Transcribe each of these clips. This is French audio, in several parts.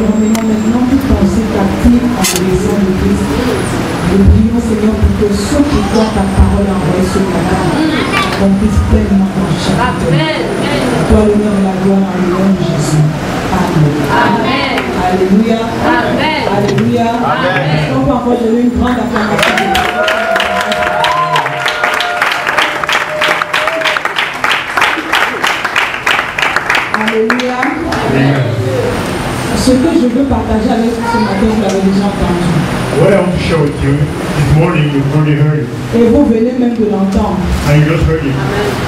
ordonnons maintenant toute pensée captive en raison de Christ. Nous prions, Seigneur, pour que ce pourquoi ta parole a envoyé ce matin accomplisse pleinement dans chaque vie. Toi, l'honneur et la gloire en nom de Jésus. Amen. Amen. Alléluia. Amen. Alléluia. Amen. Est-ce qu'on peut encore donner une grande acclamation? Alléluia. Amen. Ce que je veux partager avec vous ce matin, vous l'avez déjà entendu. What I want to share with you this morning, you've already heard it. Et vous venez même de l'entendre. And you just heard it.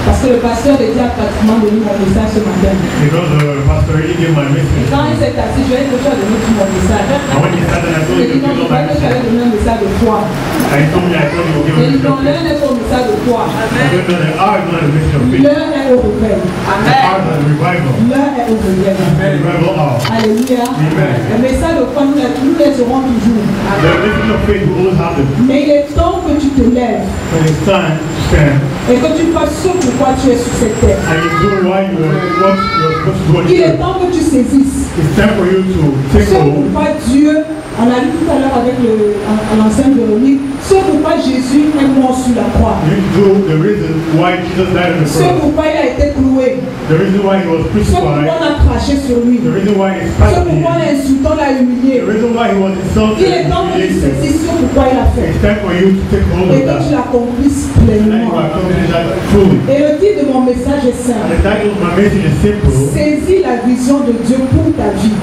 Parce que le pasteur était pratiquement donné mon message ce matin. Because the pastor already gave my message. Et quand il s'est assis, je lui ai dit que tu as donné tout mon message. And when he started, I told Il him dit non, je crois que tu allais donner un message de foi. And he told me, I told you, we'll give Il him dit non, l'un est au message de foi. I don't know that ours is not a message of faith. L'un est au réveil. Ours is a revival. L'un est au réveil. Revival hour. Alléluia. Amen. Le message de foi, nous les aurons toujours. The message of faith will always have them. Mais il est temps que tu te lèves When it's time to stand et que tu fasses ce pourquoi tu es sur cette terre. and you do what you're supposed to do on Il this est earth. temps que tu saisisses It's time for you to take ce hold. pourquoi Dieu, on a lu tout à l'heure avec l'enseigne Véronique, ce pourquoi Jésus est mort sur la croix. You need to do the reason why Jesus died on the Ce cross. pourquoi il a été cloué. The reason why he was Ce pourquoi crucified. on a craché sur lui. The reason why he Ce spat at pourquoi on him. l'a insulté, on l'a humilié. The reason why he was insulted. Il est temps que tu saisisses ce pourquoi il a fait. It's time for you to take hold Et of que tu that. l'accomplisses And then you pleinement. accomplish that fully. Et le titre de mon message est And simple. the title of my message is simple. Saisis la vision de Dieu pour ta vie.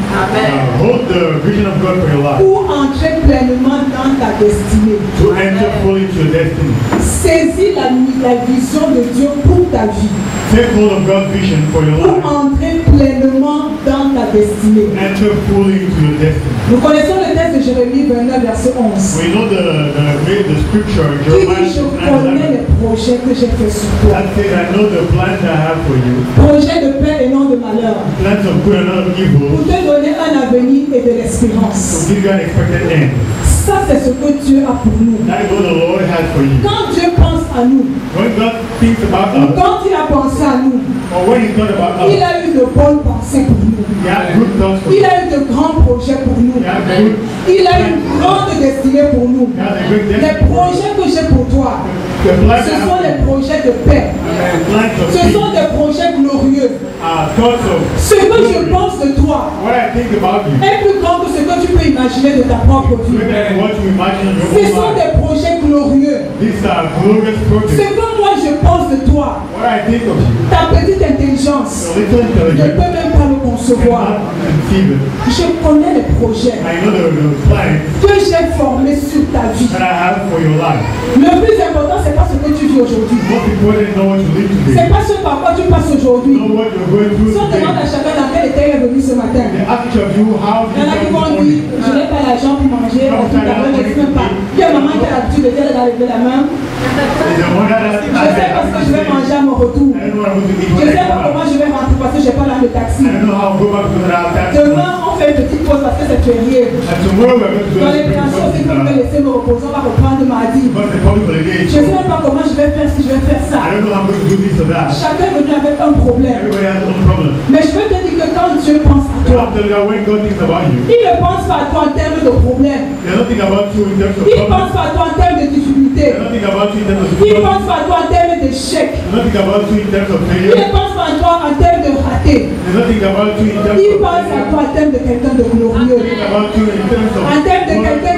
Hold the vision of God for your life. Pour entrer pleinement dans ta destinée. To enter fully into your destiny. Saisis la vision de Dieu pour ta vie. Take hold of God's vision for your Pour life. entrer pleinement dans ta destinée. Enter fully into your destiny. Nous connaissons le texte de Jérémie 29, verset 11. We know the scripture, Qui Jeremiah dit, je connais 9:11. les projets que j'ai fait sur toi. That says, I know the plans I have for you. Projets de paix et non de malheur. Plans of good and not of evil. Pour te donner un avenir et de To l'espérance. give you an expected end. Ça, c'est ce que Dieu a pour nous. That is what the Lord has for you. Quand Dieu pense à nous, When God thinks about us, quand il a pensé à nous, or when He thought about il us, a eu de bonnes pensées pour nous. He had good thoughts for Il you. a eu de grands projets pour nous. He had good Il a une grande destinée pour nous. He has a great Les destiny. projets que j'ai pour toi, The plans ce I sont have les projets de paix. plans of Ce sont peace, des projets glorieux. thoughts of Ce que je glory. pense de toi What I think about you. est plus grand que ce que tu peux imaginer de ta propre vie. Greater than what you imagine in Ce your sont own life. des projets glorieux. These are glorious Ce projects. que moi je pense de toi, What I think of you. ta petite intelligence, A little je ne intelligent. peux même pas le concevoir. Cannot conceive it. Je connais les projets I know the plans que j'ai formés sur ta vie. that I have for your life. Le plus important, c'est pas ce que tu vis aujourd'hui. Most important is know what you live C'est today. pas ce par quoi tu passes aujourd'hui. Know what you're going through Si on demande à today. chacun dans quel état il est venu ce matin, They ask each of you how il y en a qui you vont got dire, this je n'ai pas l'argent pour manger, la vie d'avant, je ne sais même pas. Il y a maman qui a l'habitude de dire, elle a levé la main. Is the one that Je sais parce que je vais manger à mon retour. I don't know what I'm going to eat Je when I sais pas come comment out. je vais rentrer parce que je n'ai pas l'argent de taxi. I don't know how I'll go back to that taxi. Demain, on fait une petite pause parce que c'est férié. And tomorrow we're going to Dans do les créations, si vous me laissez me reposer, on va reprendre mardi. But the public holiday. Je ne sais même pas comment je vais faire si je vais faire ça. I don't know how I'm going to do this or that. Chacun est venu avec un problème. Everybody has their own problem. Mais je veux te dire que quand Dieu pense à But toi, after that, when God thinks about you, il ne pense pas à toi en termes de problèmes. there's nothing about you in terms of Il ne problems. pense pas à toi en termes de difficultés. There's nothing about you in terms of Il ne difficulties. pense pas à toi en termes d'échecs. There's nothing about you in terms of Il failure. ne pense pas à toi en termes de ratés. There's nothing about you in terms Il of pense à failure. toi en termes de quelqu'un de glorieux. Nothing about you in terms of En termes de quelqu'un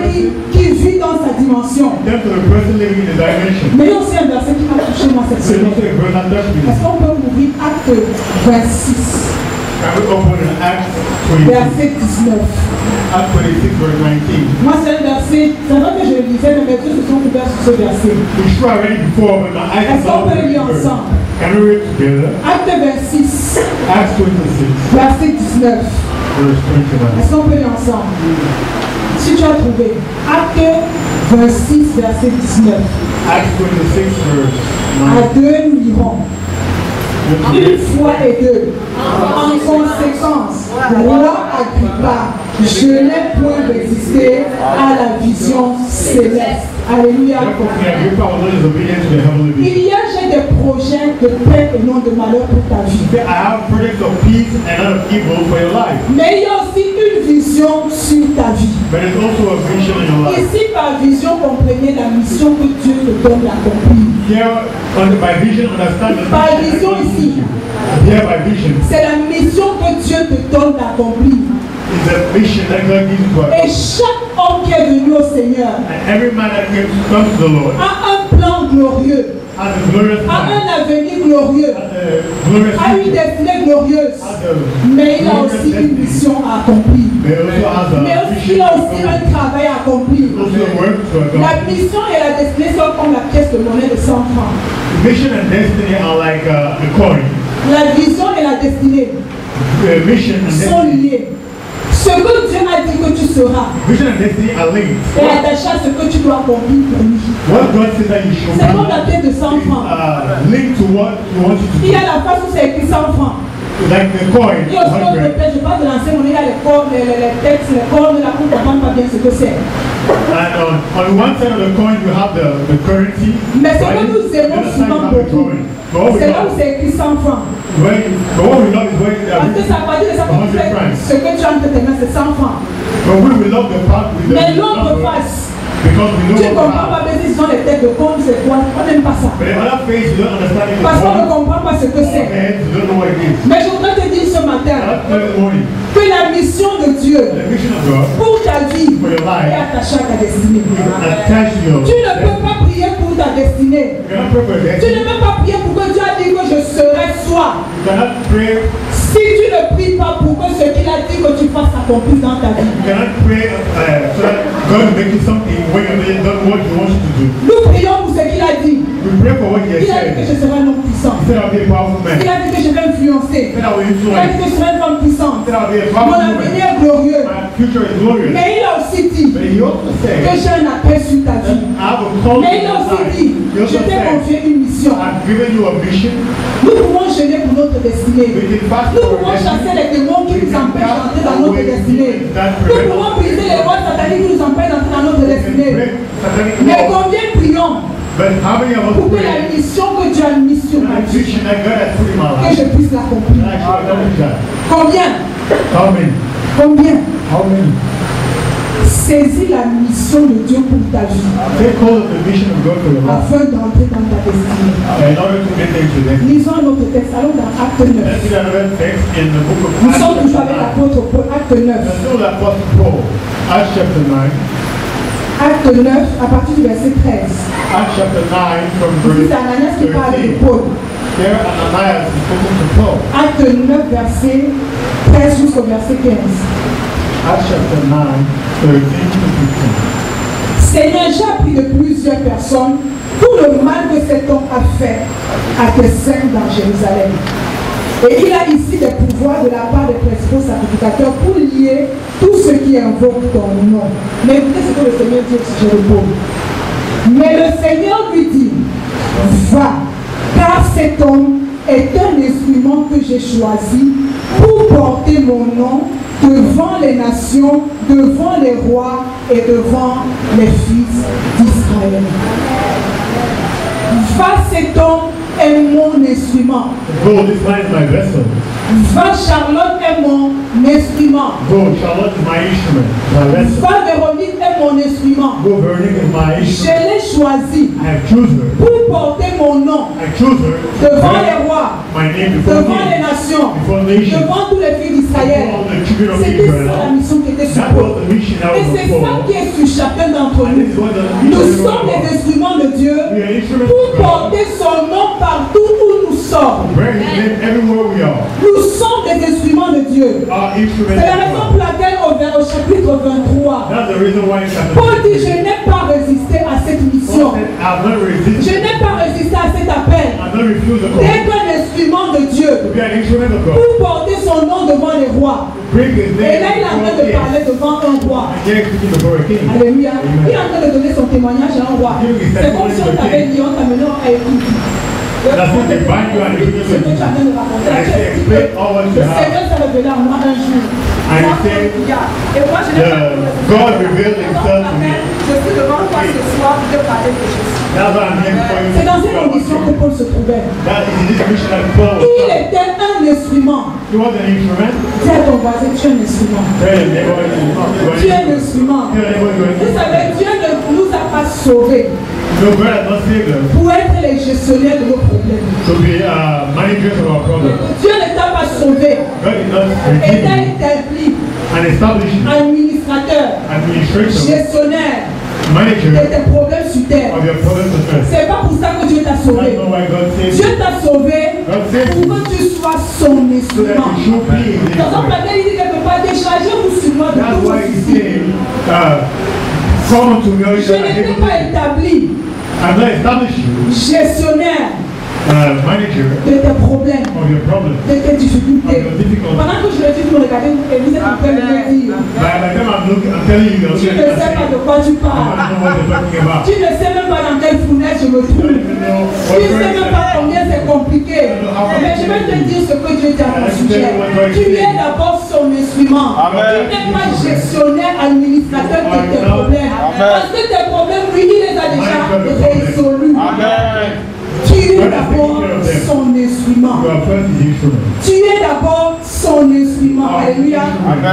qui vit dans sa dimension. in terms of a person living in a dimension. Mais il y a aussi un verset qui m'a touché moi cette There's semaine. also a verse that touched me. Est-ce qu'on peut ouvrir Acte 26, Can we open in Acts 26? verset 19? Acts 26 verse 19. Moi c'est un verset, c'est vrai que je le lisais, mais mes yeux se sont ouverts sur ce verset. I'm sure I read it before, but my eyes Est-ce qu'on are peut le lire open. ensemble? Can we read together? Acte 26, Acts 26 verset 19. verse 21. Est-ce qu'on peut lire ensemble? Si tu as trouvé, Acte 26, verset 19. Acts 26 verse À 9. deux, nous lirons. Une fois et deux. En conséquence, roi Agrippa, je n'ai point résisté à la vision céleste. Alléluia. Therefore, King Agrippa was always obedient to the heavenly being. Il y a j'ai des projets de paix et non de malheur pour ta vie. I have projects of peace and not of evil for your life. Mais il y a aussi une vision vision sur ta vie. but it's also a vision in your life. Ici, par vision, comprenez la mission que Dieu te donne d'accomplir. Here, by vision, understand the Par mission vision that God ici. gives you. Here, by vision, C'est la mission que Dieu te donne d'accomplir. is a mission that God gives to Et us. chaque homme qui est venu au Seigneur And every man that comes to the Lord a un plan glorieux, has a glorious a plan, un avenir glorieux, has a glorious a une future, destinée glorieuse. has a Mais il a glorious aussi une destiny, mission à accomplir. but it also has a Mais aussi, vision il a to aussi go. un travail à accomplir. Also a work to La accomplish. mission et la destinée sont comme la pièce de monnaie de 100 francs. Mission and destiny are like the coin. La vision et la destinée Mission and sont destiny. liées. Ce que Dieu a dit que tu seras Vision and destiny are linked. est attaché à ce que tu dois accomplir pour lui. What God says that you should C'est comme be la pièce de 100 francs. linked to what He wants you to Il y do. a la face où c'est écrit 100 francs. Like the coin, Il y a aussi d'autres 100. textes, je parle de l'ancien monnaie, il y a les cordes, les textes, les cordes, là, on ne comprend pas bien ce que c'est. And on one side of the coin you have the currency. Mais ce right? que nous The aimons other side you souvent have the beaucoup, coin. But what we c'est là où love, c'est écrit 100 francs. but what we love is when Parce que ça va dire de ça que tu 100 fais, francs. ce que tu as entre tes mains, c'est 100 francs. But we love the part with the Mais l'autre number face, because we know tu ne what we comprends pas, have. mais ils ont les têtes de compte, c'est quoi? On n'aime pas ça. But the other face you don't understand it. Parce qu'on ne comprend pas ce que c'est. Head, you don't know what it is. Mais je voudrais te dire ce matin That's this morning. que la mission de Dieu The mission of God pour ta vie for your est life attachée à ta destinée. is attached to your Tu ne peux pas prier pour ta destinée. You cannot pray for Tu destiny. ne peux pas prier pour que Dieu a dit que je serai soi. You cannot pray. Si tu ne pries pas pour que ce qu'il a dit que tu fasses s'accomplisse dans ta vie. You cannot pray so that God will make you something when you've done what He wants you to do. Nous prions pour ce qu'il a dit. We pray for what He has Il a dit que said. je serai un homme puissant. He said I'll be a powerful man. Il a dit que je vais influencer. He said I will Il a dit influence. que je serai une femme puissante. He said I'll be a Mon powerful avenir man. est glorieux. My future is glorious. Mais il a aussi dit But He also que said j'ai un appel sur ta that vie. I have a call Mais to il a your aussi life. dit, He je also t'ai said confié une mission. I've given you a mission. Nous pouvons gêner pour notre destinée. We can fast Nous for our pouvons chasser destiny. les démons qui nous empêchent d'entrer dans notre destinée. Nous pouvons briser les lois sataniques qui nous empêchent d'entrer dans notre We can destinée. break satanic Mais laws. combien prions But how many of us pour que pray la mission que Dieu a mise sur ma that vie, vision that God has put in my que life? je puisse l'accomplir? That I should accomplish that. Combien? How many? Combien? How many? Saisis la mission de Dieu pour ta vie Take hold of the vision of God for your life afin d'entrer dans ta destinée. in order to get into them. Lisons notre texte. Allons dans Acte 9. Let's see another text in the book of Nous Acts sommes toujours chapter avec 9. l'apôtre Paul. Acte 9. Let's do the Apostle Paul. Acts chapter 9. Acte 9 à partir du verset 13. Acts chapter 9 from Ici, verse c'est Ananias qui parle de 13. Paul. There Ananias is spoken to Paul. Acte 9, verset 13 jusqu'au verset 15. Acts chapter 9, 13 to 15. Seigneur, j'ai appris de plusieurs personnes tout le mal que cet homme a fait à tes saints dans Jérusalem. Et il a ici des pouvoirs de la part des principaux sacrificateurs pour lier tous ceux qui invoquent ton nom. Mais écoutez ce que le Seigneur dit au sujet de Paul. Mais le Seigneur lui dit, va, car cet homme est un instrument que j'ai choisi pour porter mon nom devant les nations, devant les rois et devant les fils d'Israël. Va, cet homme est mon instrument. Go, this man is my vessel. Va, Charlotte est mon instrument. Go, Charlotte is my instrument, my vessel. Va, Véronique est mon instrument. Go, Veronique is my Je instrument. l'ai choisi I have chosen her. pour porter mon nom I choose her. devant les rois, My name before devant les me. nations, Before nations. devant tous les fils d'Israël. Before the children of C'était ça la Israel. mission qui était sur That Paul. was the mission that Et was c'est before. ça qui est sur chacun d'entre And this is nous. what the Nous mission sommes des was. instruments de Dieu We are instruments pour of God. porter son nom partout où nous sommes. Bear His name everywhere we are. Nous sommes des instruments de Dieu. Our instruments C'est la of raison God. pour laquelle au chapitre 23, That's the reason why it's happening. Paul dit, je n'ai pas résisté à cette mission. Paul said, I've not Je resisted. n'ai pas résisté à cet appel I've not refused the call. d'être un instrument de Dieu To be an instrument of God. pour porter son nom devant les rois. Bring His Et name là, il est en train before de kings. parler devant un roi. And yet speaking before a king. Alléluia. Il est en train de donner son témoignage à un roi. C'est comme si on t'avait dit, on t'amenait à écouter. That's what they bind you and Ce give que you tu to as de raconter. And they explain all what Le you have. Seigneur s'est révélé à moi un jour. And he said, Et moi, je n'ai pas God revealed Himself to me. Je suis devant toi ce soir pour te parler de Jésus. That's why I'm here before you. C'est dans cette condition que Paul se trouvait. That is in this mission that Paul was Il on. était un instrument. He was an instrument. Dis à ton voisin, tu es un instrument. Tu es un instrument. Vous savez, Dieu ne nous a pas sauvés pour être les gestionnaires de nos problèmes. Dieu ne t'a pas sauvé et t'a établi administrateur, gestionnaire de tes problèmes sur terre. C'est pas pour ça que Dieu t'a sauvé. Dieu t'a sauvé pour que tu sois son instrument. Dans un papier, il dit quelque part, déchargez-vous sur moi de tout vos soucis. Je n'étais pas établi gestionnaire de tes problèmes, de tes difficultés. Pendant que je le dis, vous me regardez et vous êtes en train de me dire, tu ne sais pas de quoi tu parles. Tu ne sais même pas dans quelle fournaise je me trouve. Tu ne sais même pas combien c'est compliqué. Mais je vais te dire ce que Dieu t'a à mon sujet. Tu es d'abord son instrument. Tu n'es pas gestionnaire, administrateur de tes problèmes. Parce que tes problèmes, lui, il les a déjà résolus. Tu es d'abord son instrument. Tu es d'abord son instrument. Alléluia.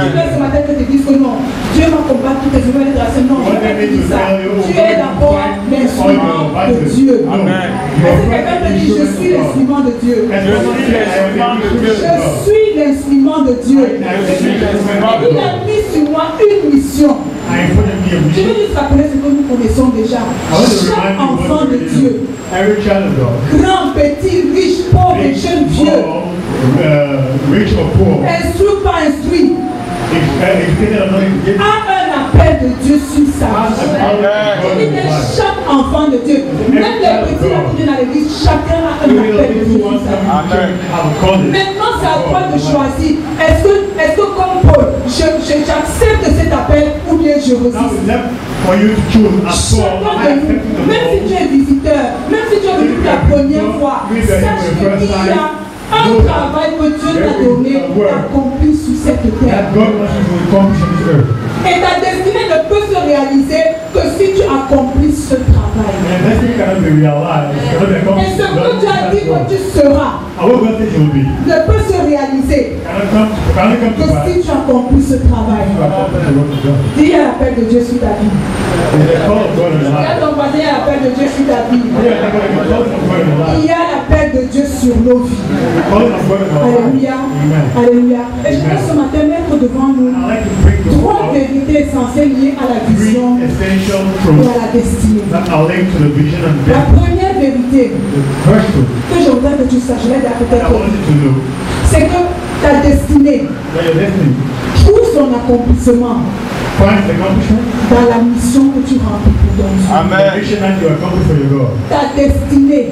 Tu veux ce matin que tu dises que non, Dieu m'a combattu toutes les nouvelles grâces. Non, je vais te dire ça. Tu es d'abord l'instrument de Dieu. Est-ce que quelqu'un te dit, je suis l'instrument de Dieu? Je suis l'instrument de Dieu. Il a mis sur moi une mission. Je veux juste rappeler ce que nous connaissons déjà. Chaque enfant de Dieu, grand, petit, riche, pauvre, jeune, vieux, instruit ou pas instruit, a un appel de Dieu sur sa vie. Il dit chaque enfant de Dieu, même les petits là qui viennent à l'église, chacun a un appel de Dieu sur sa vie. Maintenant, c'est à toi de choisir. Est-ce que comme Paul, j'accepte cet appel ou bien je résiste? Chacun de nous, même si tu es visiteur, même si tu es venu la première fois, sache qu'il y a un travail que Dieu t'a donné d'accomplir sur cette terre. Et ta destinée ne peut se réaliser que si tu accomplis ce travail. Et ce que tu as dit que tu seras ne peut se réaliser que si tu accomplis ce travail. Dis, il y a l'appel de Dieu sur ta vie. Il y a ton voisin, il y a l'appel de Dieu sur ta vie. Il y a l'appel de Dieu sur nos vies. Alléluia. Alléluia. Et je vais ce matin mettre devant nous trois vérités essentielles liées à la vision et à la destinée. La première vérité que je voudrais que tu saches, je vais dire peut-être, c'est que ta destinée trouve son accomplissement dans la mission que tu remplis pour ton Dieu. Ta destinée,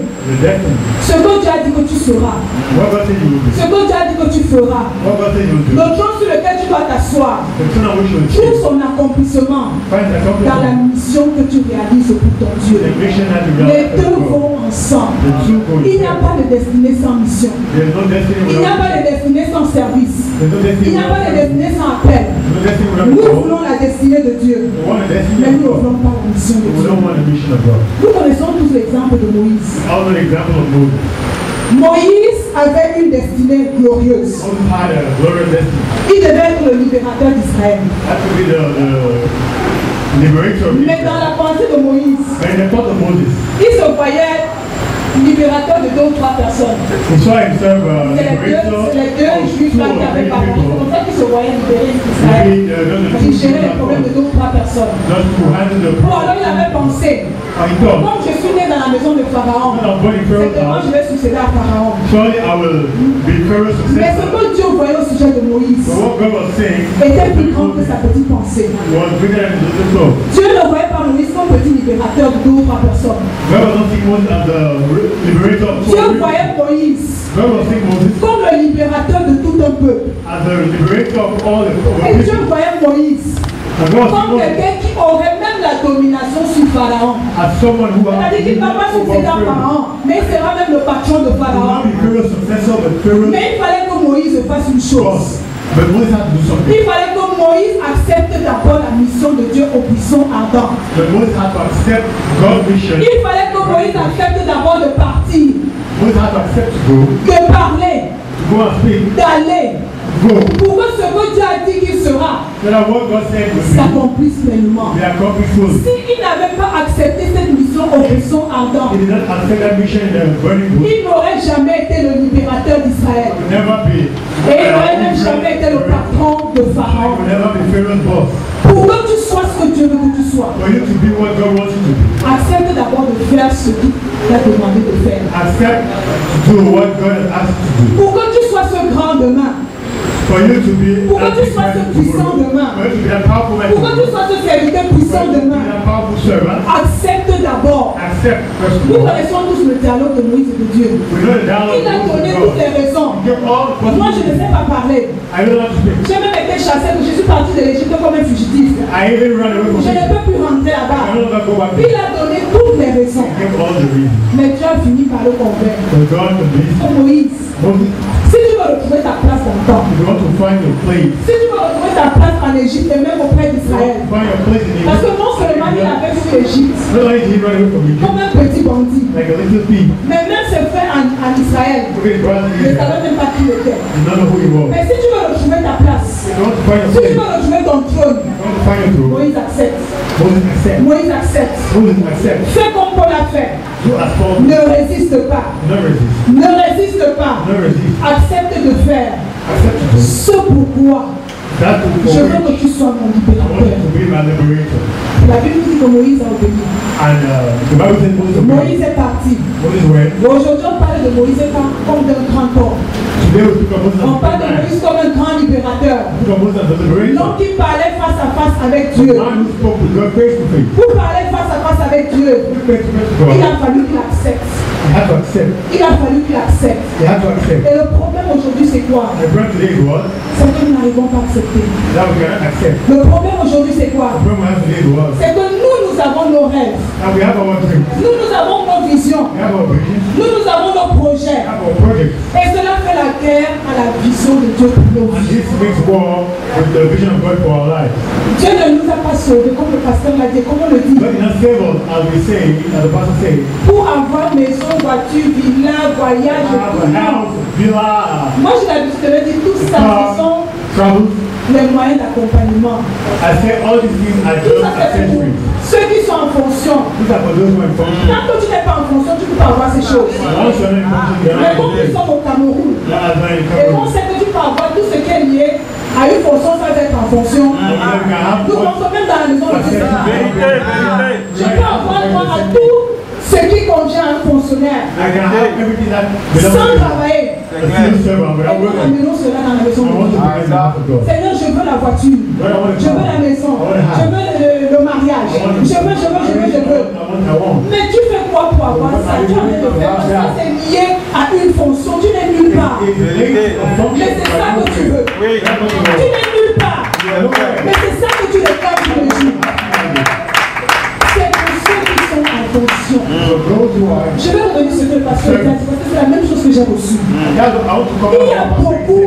ce que Dieu a dit que tu seras, ce que Dieu a dit que tu feras, le jour sur lequel tu dois t'asseoir, trouve son accomplissement dans la mission que tu réalises pour ton Dieu. Les deux vont ensemble. Il n'y a pas de destinée sans mission. Il n'y a pas de destinée sans service. Il n'y a pas de destinée sans appel. Nous voulons la destinée de Dieu, mais nous ne voulons pas la mission de Dieu. Nous connaissons tous l'exemple de Moïse. Moïse avait une destinée glorieuse. Il devait être le libérateur d'Israël. Mais dans la pensée de Moïse, il se voyait libérateur de 2 ou 3 personnes. C'est les deux juifs là qui avaient parlé. C'est comme ça qu'ils se voyaient libérer Israël. Ils géraient les problèmes de 2 ou 3 personnes. Bon, alors il avait pensé, comme je suis né dans la maison de Pharaon, certainement je vais succéder à Pharaon. Mais ce que Dieu voyait au sujet de Moïse était plus grand que sa petite pensée. Dieu ne voyait pas Moïse comme petit libérateur de 2 ou 3 personnes. Dieu voyait Moïse comme le libérateur de tout un peuple. Et Dieu voyait Moïse comme quelqu'un qui aurait même la domination sur Pharaon. C'est-à-dire qu'il ne va pas succéder à Pharaon, mais il sera même le patron de Pharaon. Mais il fallait que Moïse fasse une chose. Il fallait que Moïse accepte d'abord la mission de Dieu au buisson ardent. Il fallait que Moïse accepte d'abord de partir, de parler, d'aller, pour que ce que Dieu so that what God said will s'accomplisse pleinement. be accomplished fully. S'il n'avait pas accepté cette mission au buisson ardent, He did not accept that mission in the burning bush. il n'aurait jamais été le libérateur d'Israël. He will never be. Et il n'aurait même jamais été le patron de He Pharaon. will never be Pharaoh's boss. Pour que tu sois ce que Dieu veut que tu sois, For you to be what God wants you to be. accepte d'abord de faire ce qu'il t'a demandé de faire. Accept to do what God has asked you to do. Pour que tu sois ce grand demain, For you to be pour que that tu big sois man ce puissant tomorrow. demain, For you to be that powerful man pour que tu tomorrow. sois ce serviteur For puissant you to be demain, that powerful servant. accepte d'abord. Accept first of Nous all. connaissons tous le dialogue de Moïse et de Dieu. We know the dialogue Il a donné of toutes God. les raisons. Give all the Moi, je ne sais pas parler. I don't know how to speak. J'ai même été chassé, je suis parti de l'Égypte comme un fugitif. I even run away from Je ne it. peux plus rentrer I là-bas. don't know go back. Il a donné toutes les raisons. Give all the reasons. Mais tu as fini par le convaincre. So God can be. Oh, Moïse, Moses, si tu veux retrouver ta place dans le temps, if you want to find your place, si tu veux retrouver ta place en Égypte et même auprès d'Israël, find your place in parce que Egypt. non seulement il avait fui l'Égypte Not only did he run away from comme Egypt, un petit bandit, like a little thief, mais même ses frères en Israël look at his brother ne Israel. savaient même pas qui il était. You don't know who he was. Mais si tu veux retrouver ta place, If you want to find your si tu place, veux retrouver ton trône, you want to find your throne, Moïse accepte. Moses accept. Moïse accepte. Moses accept. Fais comme Paul a fait. Do as Paul. Ne résiste pas. No resist. Ne résiste pas. No resist. Accepte de faire Accept to do. ce pourquoi That will je veux for que which tu sois mon I want you libérateur. to be my liberator. La Bible dit que Moïse a obéi. And the Bible says Moses obeyed. Moïse est parti. Moses went. Aujourd'hui, on parle de Moïse comme d'un grand homme. Today we speak of Moses On as parle de a man. Moïse comme un grand libérateur. We speak of Moses as a liberator. L'homme qui parlait face à face avec A Dieu. man who spoke with God face to face. Pour parler face à face avec Dieu, Face to face to il God. a fallu qu'il accepte. He had to accept. Il a fallu qu'il accepte. He had to accept. Et le problème aujourd'hui, c'est quoi? The problem today is what? C'est que nous n'arrivons pas à accepter. That we cannot accept. Le problème aujourd'hui, c'est quoi? The problem we have today is what? C'est que nous avons nos rêves. And we have our dreams. Nous avons nos visions. We have our visions. Nous avons nos projets. We have our projects. Et cela fait la guerre à la vision de Dieu pour nos And vies. this makes war with the vision of God for our lives. Dieu ne nous a pas sauvés, comme le pasteur l'a dit, comme on le dit, God did not save us, as we say, as the pastor says, pour avoir maison, voiture, villa, voyage, have tout a le monde. house, villa, Moi, j'ai l'habitude de le dire, tout ça, ce sont travel. les moyens d'accompagnement. I say all these things are Tout just ça, c'est pour accessories. ceux qui sont en fonction. These are for those who are in function. Tant que tu n'es pas en fonction, tu ne peux pas avoir ces choses. Once you're not in function, you're Mais not comme in nous place. sommes au Cameroun, As not in et qu'on Cameroon. sait que tu peux avoir tout ce qui est lié à une fonction sans être en fonction, And then we can have nous what pensons même dans la maison de Dieu. Je peux avoir droit à I tout ce qui convient à un fonctionnaire can have everything that belongs sans to me. travailler. I still serve and Et without nous working. amenons cela dans la maison I de want to Dieu. be in the house of God. Seigneur, je veux la voiture, je veux la maison, je veux le mariage, je veux. I want. Mais tu fais quoi pour avoir ça? Tu as envie de faire parce que ça c'est lié à une fonction, tu n'es nulle part. It's linked to function. Mais c'est ça que tu veux. Tu n'es nulle part. Mais c'est ça que tu réclames tous les jours. C'est pour ceux qui sont en fonction. So those who are Je vais revenir sur ce que le pasteur a dit parce que c'est la même chose que j'ai reçue. That's what I want to come Il y a beaucoup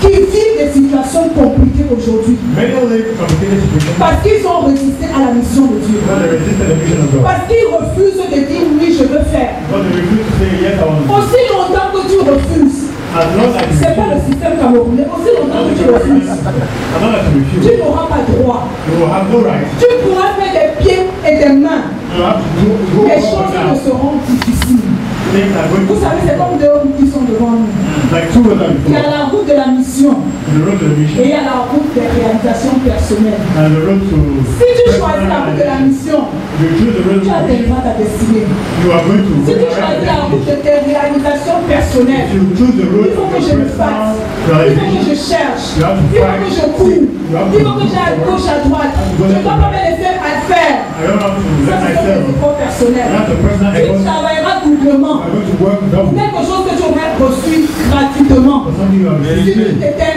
qui vivent des situations compliquées aujourd'hui many live complicated situations parce qu'ils ont résisté à la mission de Dieu. because they resisted the mission of God. Parce qu'ils refusent de dire oui, je veux faire. Because they refuse to say yes, I want to. Aussi longtemps que tu refuses, As long as you c'est pas le refuse, système camerounais, aussi longtemps que tu refuses, as long as you refuse, tu n'auras pas droit. you will have no right. Tu pourras faire des pieds et des mains. You have to go Les up choses and ne down. seront difficiles. Things are going Vous to savez, c'est comme deux routes qui sont devant nous. like two of them Il y a before. la route de la mission The road to the et mission il y a la route des réalisations personnelles. and the road to Si tu choisis la route de la mission, If you choose the road tu to the mission, atteindras ta destinée. you are going to Si tu choisis la route de tes réalisations personnelles, If you choose the road il faut to que je me the fasse, personal il faut que realization, je cherche, you have to il faut fight, que je cours, you have il to faut que j'aille à gauche, à droite. Je go ne dois pas me laisser à faire. I don't have to Ça, let ce sont myself. des efforts personnels. That's a personal Tu effort. travailleras doublement. I'm going to work double Quelque chose que tu aurais reçu gratuitement. for something you have Si tu received. t'étais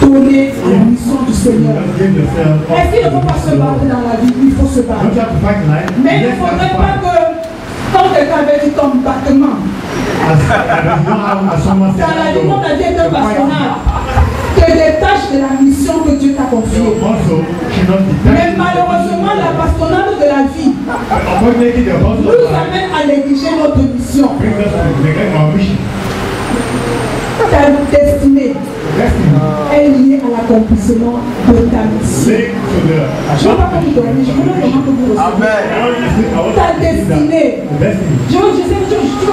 donné à la mission du You Seigneur. just give yourself up. Est-ce qu'il ne faut pas se battre dans la vie? Il faut se Don't battre. you have to fight in life? Mais il ne Yes, you have faudrait to pas fight. que, quand quelqu'un avait dit ton battement, As you don't have as someone said, dans la vie, comme l'a dit un the fight, passionnat, te détache de la mission que Dieu t'a your confiée. muscle should not be Mais malheureusement, la passionnat de la vie Unfortunately, the hustle nous of life amène à négliger notre mission. brings us to neglect our mission. Ta destinée, Destiny elle est lié à l'accomplissement de ta mission. Je ne veux pas que vous dormiez, je veux vraiment que vous receviez ta destinée. Je veux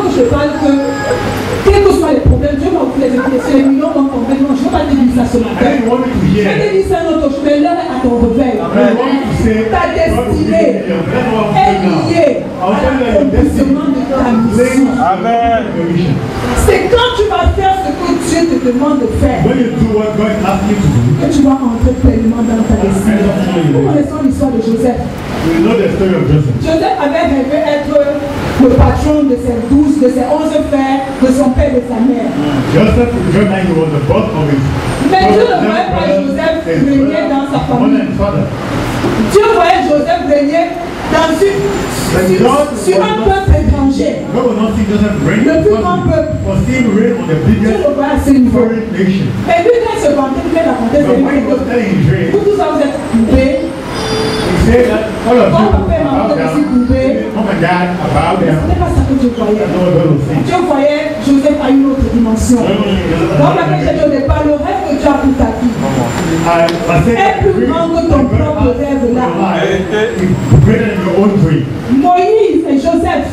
que je parle que, quels que soient les problèmes, Dieu va vous les écouter, c'est les millions vont tomber. Non, je ne veux pas te dire ça ce matin. Je vais te dire ça un autre, je vais l'heure à ton réveil. Ta destinée est liée à l'accomplissement de ta mission. C'est quand tu vas faire ce que Dieu te demande de faire que tu vas entrer pleinement dans ta destinée. Nous connaissons l'histoire de Joseph. Joseph avait rêvé être le patron de ses 12, de ses 11 frères, de son père et de sa mère. Mais Dieu ne voyait pas Joseph régner dans sa famille. Dieu voyait Joseph régner sur un peuple étranger. Le plus grand peuple. Dieu le voyait à ce niveau. Mais lui, quand il se vantait, il racontait ses rêves. Vous tous, vous êtes coupés. Quand papa et maman étaient aussi coupés, ce n'est pas ça que Dieu voyait. Dieu voyait Joseph à une autre dimension. Donc, la j'ai dit au départ, le rêve que tu as pour ta vie est plus grand que ton propre rêve là. Moïse et Joseph,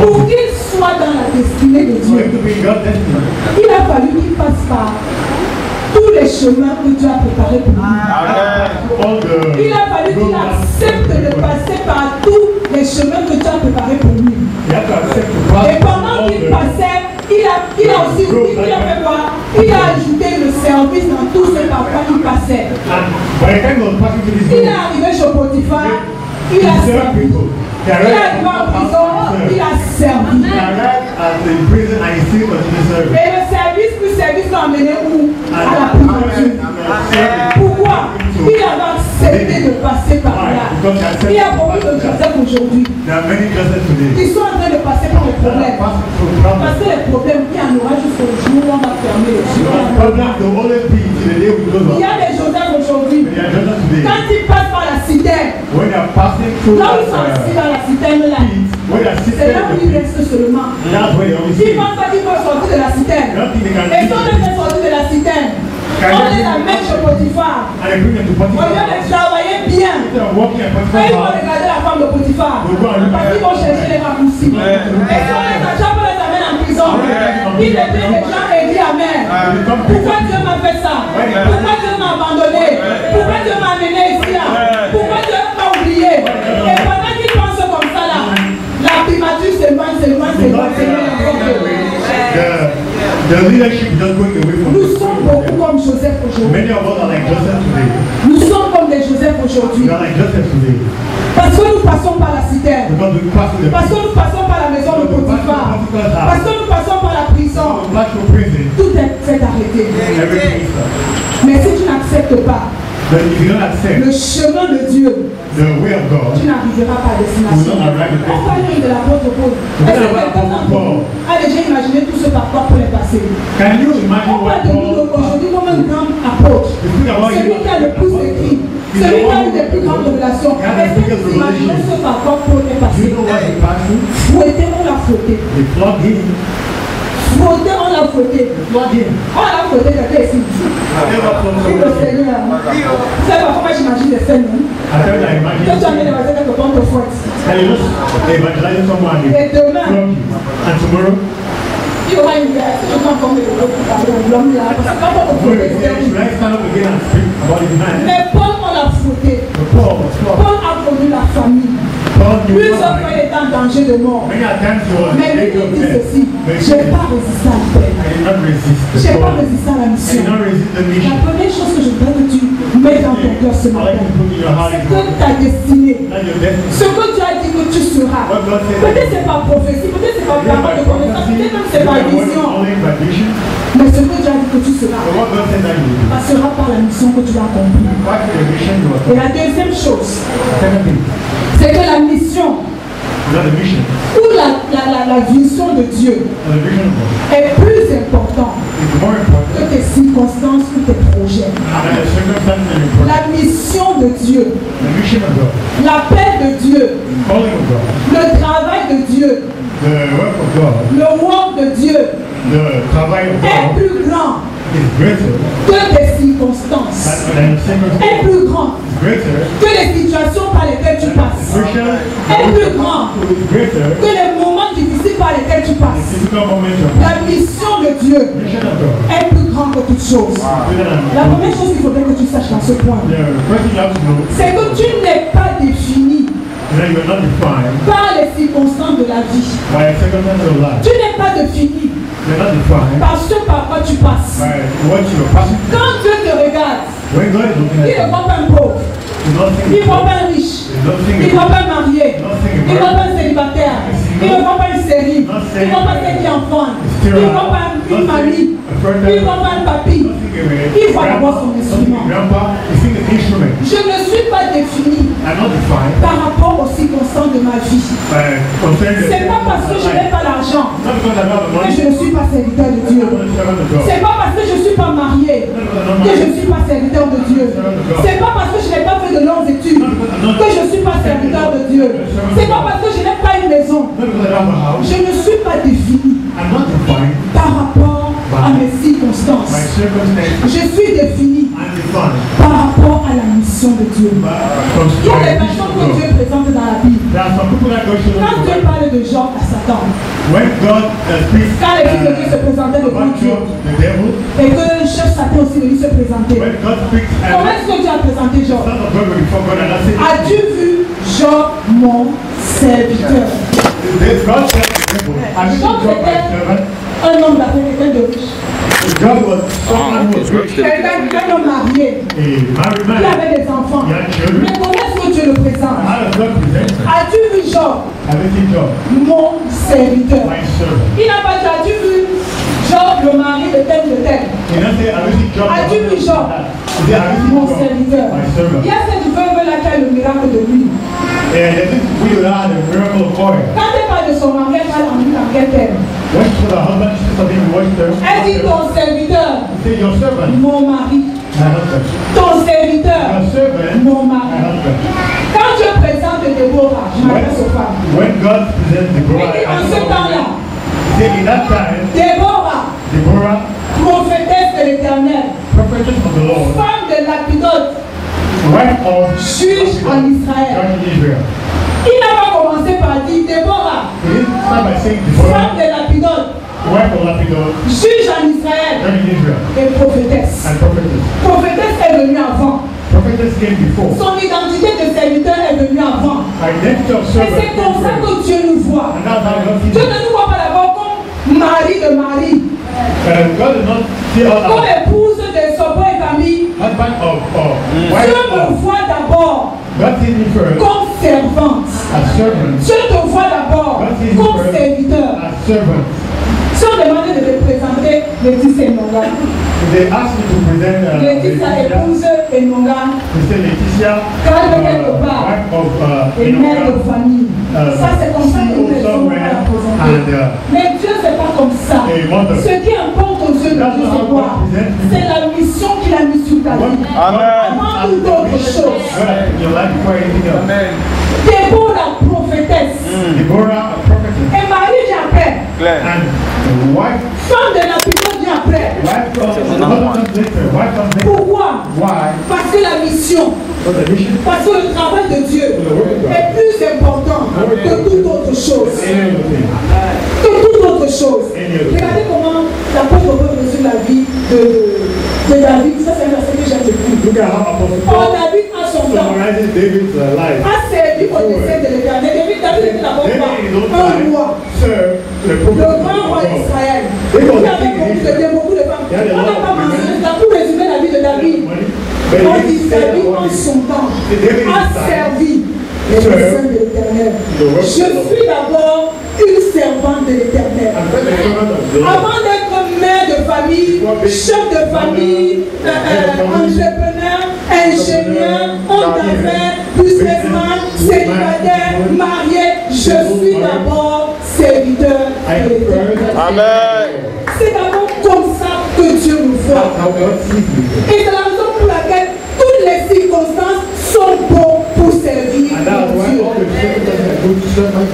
pour qu'ils soient dans la destinée de Dieu, il a fallu qu'ils passent par tous les chemins que Dieu a préparés pour lui. Il a fallu qu'il accepte de passer par tous les chemins que Dieu a préparés pour lui. Et pendant qu'il passait, il a aussi fait quoi? Il a ajouté le service dans tout ce par quoi il passait. Il est arrivé chez Potiphar, il a servi. Il est arrivé en prison, il a servi. Et le service l'a amené où? À la primature. Pourquoi? Il avait accepté de passer par là. Il y a beaucoup de Joseph aujourd'hui. Ils sont en train de passer par les problèmes. Parce que les problèmes, il y en aura jusqu'au jour où on va fermer les yeux. Il y a des Joseph aujourd'hui. Quand ils passent par la citerne, là où ils sont assis dans la citerne là, c'est là où ils restent seulement. Ils ne pensent pas qu'ils peuvent sortir de la citerne. Et si on les fait sortir de la citerne, on les amène chez Potiphar. Au lieu de travailler bien, ils vont regarder la femme de Potiphar. Parce qu'ils vont chercher les raccourcis. Et si on les attrape, on les amène en prison. Ils deviennent des gens et disent Amen. Pourquoi Dieu m'a fait ça? Pourquoi Dieu m'a abandonné? Pourquoi Dieu m'a amené ici là? Pourquoi Dieu m'a oublié? Et pendant qu'ils pensent comme ça là, la primature s'éloigne. Nous sommes beaucoup comme Joseph aujourd'hui. Nous sommes comme des Joseph aujourd'hui. Parce que nous passons par la citerne. Parce que nous passons par la maison de Potiphar. Parce que nous passons par la prison. Tout est fait arrêter. Mais si tu n'acceptes pas le chemin de Dieu, tu n'arriveras pas à destination. On parle de l'apôtre Paul. Est-ce que quelqu'un a déjà imaginé tout ce par quoi Paul est passé? On parle de nous aujourd'hui comme un grand apôtre. Celui qui a le plus écrit. Celui qui a eu les plus grandes révélations. Est-ce que vous imaginez ce par quoi Paul est passé? Fouetté, on l'a fouetté. Fouetté, on l'a fouetté. On l'a fouetté, quelqu'un ici. Le Seigneur. Vous savez pas pourquoi j'imagine les scènes, non? Que tu as mis les voisins quelque part, te fouette. Et demain, il y aura une guerre. Je vais encore me parler de l'homme là. Parce que quand on fouette, mais Paul, on l'a fouetté. Paul a connu la famille. Plusieurs fois, il était en danger de mort. Mais lui, il dit ceci: je n'ai pas résisté à l'appel. Je n'ai pas résisté à la mission. La première chose que je voudrais que tu mettes dans ton cœur ce matin, c'est que ta destinée, ce que tu as dit que tu seras, peut-être c'est pas prophétie, peut-être c'est pas parole de connaissance, peut-être même c'est pas vision. Mais ce que tu as dit que tu seras, passera par la mission que tu vas accomplir. Et la deuxième chose, c'est que la mission ou la vision de Dieu est plus importante que tes circonstances ou tes projets. La mission de Dieu, l'appel de Dieu, le travail de Dieu, le work de Dieu est plus grand is greater que des circonstances, than the circumstance. est plus grand Greater que les situations par lesquelles tu passes, pressure est plus grand is greater que les moments difficiles par lesquels tu than the passes. physical moment of La mission de Dieu mission of God. est plus grande que toute chose. La première chose qu'il faudrait que tu saches dans ce point, The first thing you have to know c'est que tu n'es pas défini is that you are not defined par les circonstances de la vie. by a circumstance of life. Tu n'es pas défini You are not defined par ce par quoi tu passes. by what you are passing through. Quand Dieu te regarde, When God is looking il at ne you, voit pas un pauvre, he's not il ne thinking voit pas un riche, il ne voit pas un marié, il ne voit pas un célibataire, il ne voit pas une série, il ne voit pas quelqu'un qui enfante, il ne voit pas une mamie, il ne voit pas un papy. Il voit d'abord son instrument. Grandpa, you see the instrument. Je ne suis pas défini I'm not defined par rapport aux circonstances de ma vie. concerning the C'est pas parce que je n'ai pas l'argent not because I have the que money, je ne suis pas serviteur de Dieu. I'm not a servant of God. C'est pas parce que je ne suis pas marié que je ne suis pas serviteur de Dieu. C'est pas parce que je n'ai pas fait de longues études que je ne suis pas serviteur de Dieu. C'est pas parce que je n'ai pas une maison. Not because I have a house, Je ne suis pas défini I'm not defined par rapport à mes by circonstances. circumstances. Je suis défini I'm defined par rapport à la mission de Dieu. by Il y a des personnes que Dieu présente dans la Bible. There are some people that God shows Quand Dieu us parle de Job à Satan, when God speaks quand les fils de Dieu se présentaient devant about Dieu, Job, the devil, et que le chef Satan aussi venu se présenter, when God speaks comment est-ce que Dieu a présenté the Job? Son of God will before God and I say, As-tu vu Job, mon serviteur? God said to the devil, have you seen Job my servant? Un homme d'affaires, quelqu'un de riche, Job was someone who was rich, quelqu'un homme marié, a married qui man, avait des enfants. he had children. Mais comment est-ce que Dieu le présente? How does God present him? As-tu vu Job, Have you seen Job, mon serviteur? my servant? Il n'a pas dit, as-tu vu Job, le mari de tel de tel? He doesn't say, have you seen Job? As-tu vu Job, He said, have you mon seen Job, serviteur? my servant? Il y a cette veuve là qui a le miracle de lui. And this widow had a miracle of oil. Quand elle parle de son mari, elle parle en lui dans quel terme? When she saw her husband, she said something, he watched her. Elle dit ton serviteur, He said, your servant, mon mari. my husband. Ton serviteur, Your servant, mon my mari. husband. Quand Dieu présente Déborah, je m'adresse aux femmes. When God presents Il Deborah, dit en ce temps-là, he said, in that time, Déborah, Deborah, prophétesse de l'Éternel, prophetess of the Lord, femme de Lapidote, wife of juge en Israël. God in Israel. Il n'a pas commencé par dire Déborah, He didn't start by saying femme Deborah, de Lapidote, wife of Lapidot, juge en Israël God in Israel, et prophétesse. and prophetess. Prophétesse est venue avant. Prophetess came before. Son identité de serviteur est venue avant. Identity of Et servant c'est comme ça came que Dieu nous voit. and that's how God sees Dieu us. ne nous voit pas d'abord comme mari de Marie, God does not see us comme as épouse de Sobo et Camille. husband of wife Dieu me of. voit d'abord God sees me first comme servante. as servant, Dieu te voit d'abord comme serviteur. as servant. Si on demandait de te présenter Laetitia Enonga, They asked me to present Laetitia épouse Enonga, Mr. Laetitia, wife of et mère de famille. Uh, Ça c'est comme ça que nous les hommes somewhere la présenter. and Mais Dieu c'est pas comme ça. a mother. Ce qui importe aux yeux de Dieu c'est quoi? C'est la mission qu'il a mise sur ta vie. Avant toute autre chose. God in your life before anything else. Déborah, la prophétesse. Deborah, a prophetess, Et Marie vient après. and the wife Femme de la puissance vient après. of the husband comes later. Wife comes later. Pourquoi? Why? Parce que la mission, For the mission. parce que le travail de Dieu est plus important que toute autre chose. Any other thing. Que toute autre chose. Regardez comment l'apôtre Paul résume la vie de David. Ça, c'est un verset que j'aime beaucoup. Look at how Apostle Oh, Paul David, en son temps, summarizes David's life. a servi au dessein de l'Éternel. David était d'abord David in his own un time roi. served the Le prophet of grand roi God. d'Israël. Il avait beaucoup de femmes. On n'a pas mentionné ça pour résumer la vie de David. On dit David en son temps a servi les desseins de l'Éternel. Je suis d'abord une servante de l'Éternel. Avant d'être mère de famille, chef de famille, entrepreneur, ingénieur, homme d'affaires, businessman, célibataire, marié, je suis d'abord serviteur de l'Éternel. Amen. C'est d'abord comme ça que Dieu nous voit. Et c'est la raison pour laquelle toutes les circonstances sont bonnes pour servir Dieu.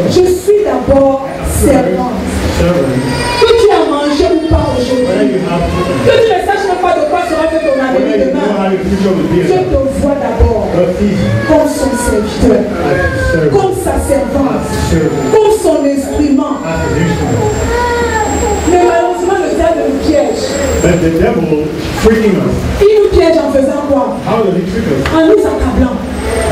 Je suis d'abord servante. Que tu as mangé ou pas aujourd'hui, que tu ne saches the future will be. Dieu te voit d'abord comme son serviteur, comme sa servante, comme son instrument. Mais malheureusement, le diable nous piège. But the devil freaking us. Il nous piège en faisant quoi? How does he trick us? En nous accablant.